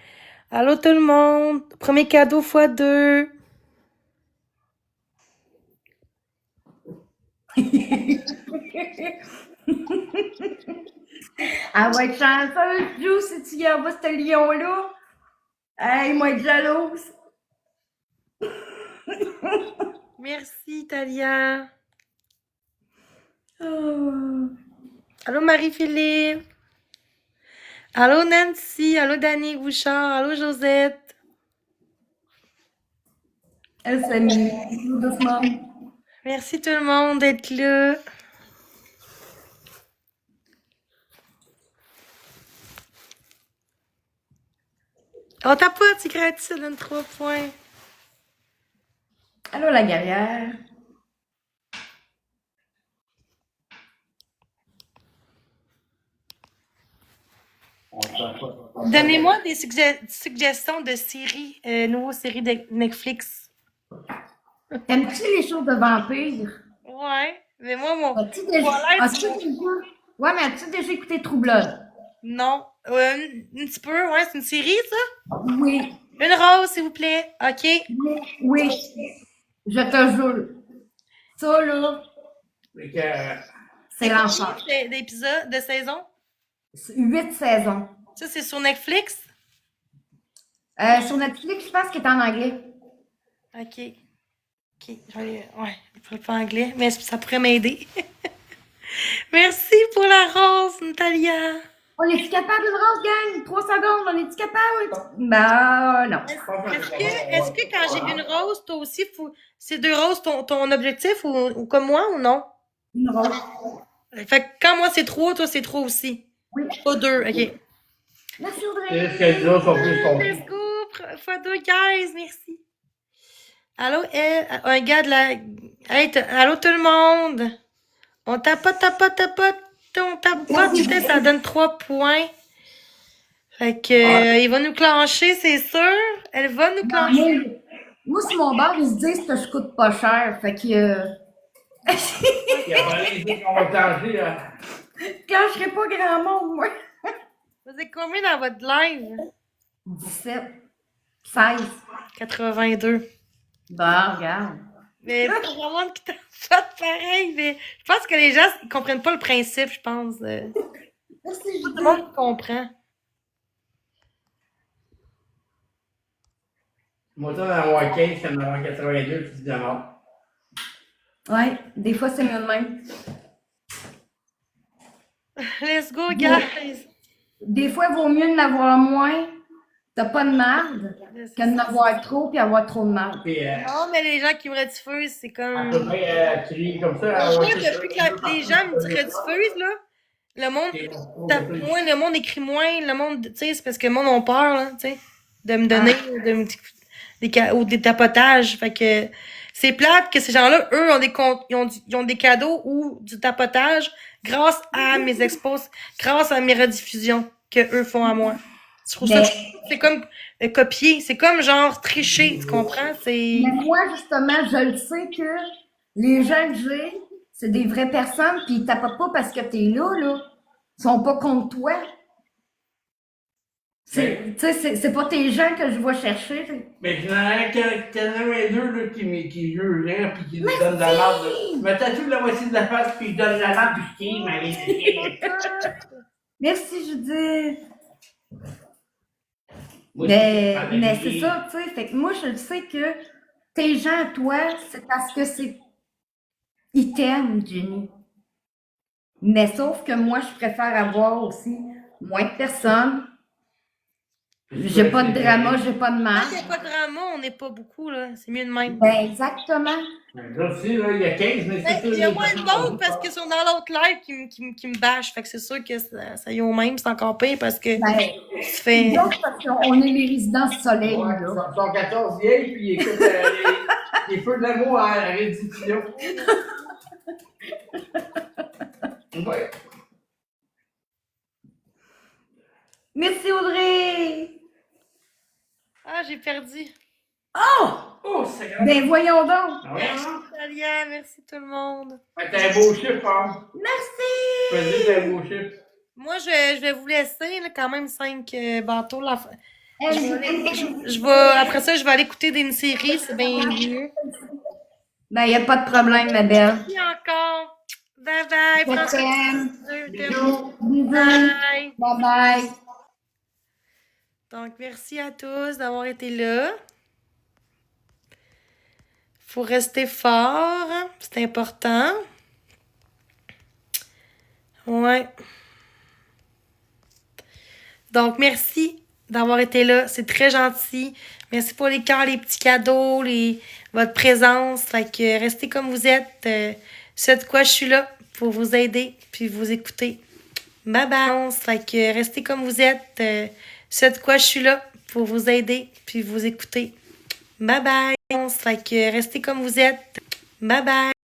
Allô, tout le monde. Premier cadeau x2. Elle va être chanceuse, Jou, si tu y envoies ce lion-là. Hey, moi, être jalouse. Merci, Talia. Oh. Allô, Marie-Philippe. Allô, Nancy. Allô, Dani Bouchard. Allô, Josette. Elle s'est mise doucement. Merci tout le monde d'être là. On tapote, c'est gratuit, ça donne 3 points. Allô, la guerrière. Donnez-moi des suggestions de séries, nouveaux séries de Netflix. Aimes-tu les choses de vampires? Ouais, mais moi, mon. As-tu déjà... Voilà, Ouais, mais as-tu déjà écouté True Blood? Non. Un petit peu, ouais, c'est une série, ça? Oui. Une rose, s'il vous plaît. OK. Oui. Je te jure. Ça, là, Fait que, c'est l'enfer. D'épisodes, de saison? 8 saisons. Ça, c'est sur Netflix? Sur Netflix, je pense qu'il est en anglais. OK. OK. Ouais, il faut le faire en anglais, mais ça pourrait m'aider. Merci pour la rose, Natalia. On est-tu capable d'une rose, gang? 3 secondes, on est-tu capable? Ben, non. Est-ce que quand j'ai une rose, toi aussi, c'est 2 roses ton objectif ou comme moi ou non? Une rose. Fait que quand moi c'est 3, toi c'est 3 aussi. Oui. Pas 2, OK. Merci, c'est Audrey. juste que les autres sont plus Let's compliqués. go, fois 2, guys, merci. Allô, un gars de la... Hey, allô tout le monde. On tapote, on tapote, ça donne 3 points. Fait que, il va nous clencher, c'est sûr. Elle va nous clencher. Moi, sur mon bar, ils se disent que je coûte pas cher. Fait que. Il y a pas les idées qu'on va tenter, là. Quand je serai pas grand monde, moi. Vous êtes combien dans votre live? 17. 16. 82. Bon, regarde. Mais pas vraiment qui t'a fait pareil, mais je pense que les gens ils comprennent pas le principe, je pense. Merci, Tout le monde comprend. Moi, toi, d'en avoir 15, c'est d'en avoir 82, tu te demandes. Ouais, des fois, c'est mieux de même. Let's go, guys! Des fois, il vaut mieux d'en avoir moins, t'as pas de marde, que d'en avoir trop puis avoir trop de marde. Puis, Non, mais les gens qui me rediffusent, c'est à comme. peu près, tu lis comme ça. Je trouve depuis que les gens me rediffusent, là, le monde tape moins, le monde écrit moins, le monde, tu sais, c'est parce que le monde a peur, là, tu sais, de me donner des tapotages. Fait que c'est plate que ces gens-là, eux, ils ont des cadeaux ou du tapotage grâce à mes expos, grâce à mes rediffusions que eux font à moi. Je trouve ça, c'est comme copier, c'est comme genre tricher, tu comprends? Mais moi, justement, je le sais que les gens que j'ai, c'est des vraies personnes, puis ils tapotent pas parce que t'es là, là. Ils sont pas contre toi. Tu sais, c'est pas tes gens que je vais chercher. Mais il y en a deux là, qui jugeraient puis qui nous donnent de la merde. Je me tatoue la moitié de la face puis je donne la merde puis je tiens, Merci, Judith. Moi, Mais c'est ça, tu sais. Fait que moi, je sais que tes gens, toi, c'est parce que c'est. Ils t'aiment, Jenny. Mais sauf que moi, je préfère avoir aussi moins de personnes. J'ai pas de drama, j'ai pas de mal. Quand il n'y a pas de drama, on n'est pas beaucoup, là. C'est mieux de même. Ben, exactement. Là aussi, là, il y a 15, mais c'est Il y a moins de monde parce qu'ils sont dans l'autre live qui me bâchent. Fait que c'est sûr que ça y est au même, c'est encore pire parce que Ben, tu fais. donc, parce qu'on est les résidents du soleil, Ouais, là. ils sont 14 vieilles puis ils écoutent les feux de l'amour à la rediffusion. Ouais. Merci, Audrey! Ah, j'ai perdu. Oh! Oh, c'est grave. Ben, voyons donc! Ah ouais, hein? Talia, merci tout le monde. Ouais, t'as un beau chiffre, hein? Merci! Vas-y, t'as un beau chiffre. Moi, je vais vous laisser, là, quand même 5 bateaux. Là. Elle- Après ça, je vais aller écouter une série, c'est bien mieux. Ben, il n'y a pas de problème, ma belle. Merci encore. Bye bye. Je Prends soin t'aime. de toi. Bisous. Bisous. Bye. Bye bye. Donc, merci à tous d'avoir été là. Faut rester fort. C'est important. Ouais. Donc, merci d'avoir été là. C'est très gentil. Merci pour les cœurs, les petits cadeaux, votre présence. Fait que restez comme vous êtes. C'est de quoi je suis là pour vous aider puis vous écouter. Bye bye. Fait que restez comme vous êtes. C'est de quoi je suis là pour vous aider puis vous écouter. Bye bye. Fait que restez comme vous êtes. Bye bye.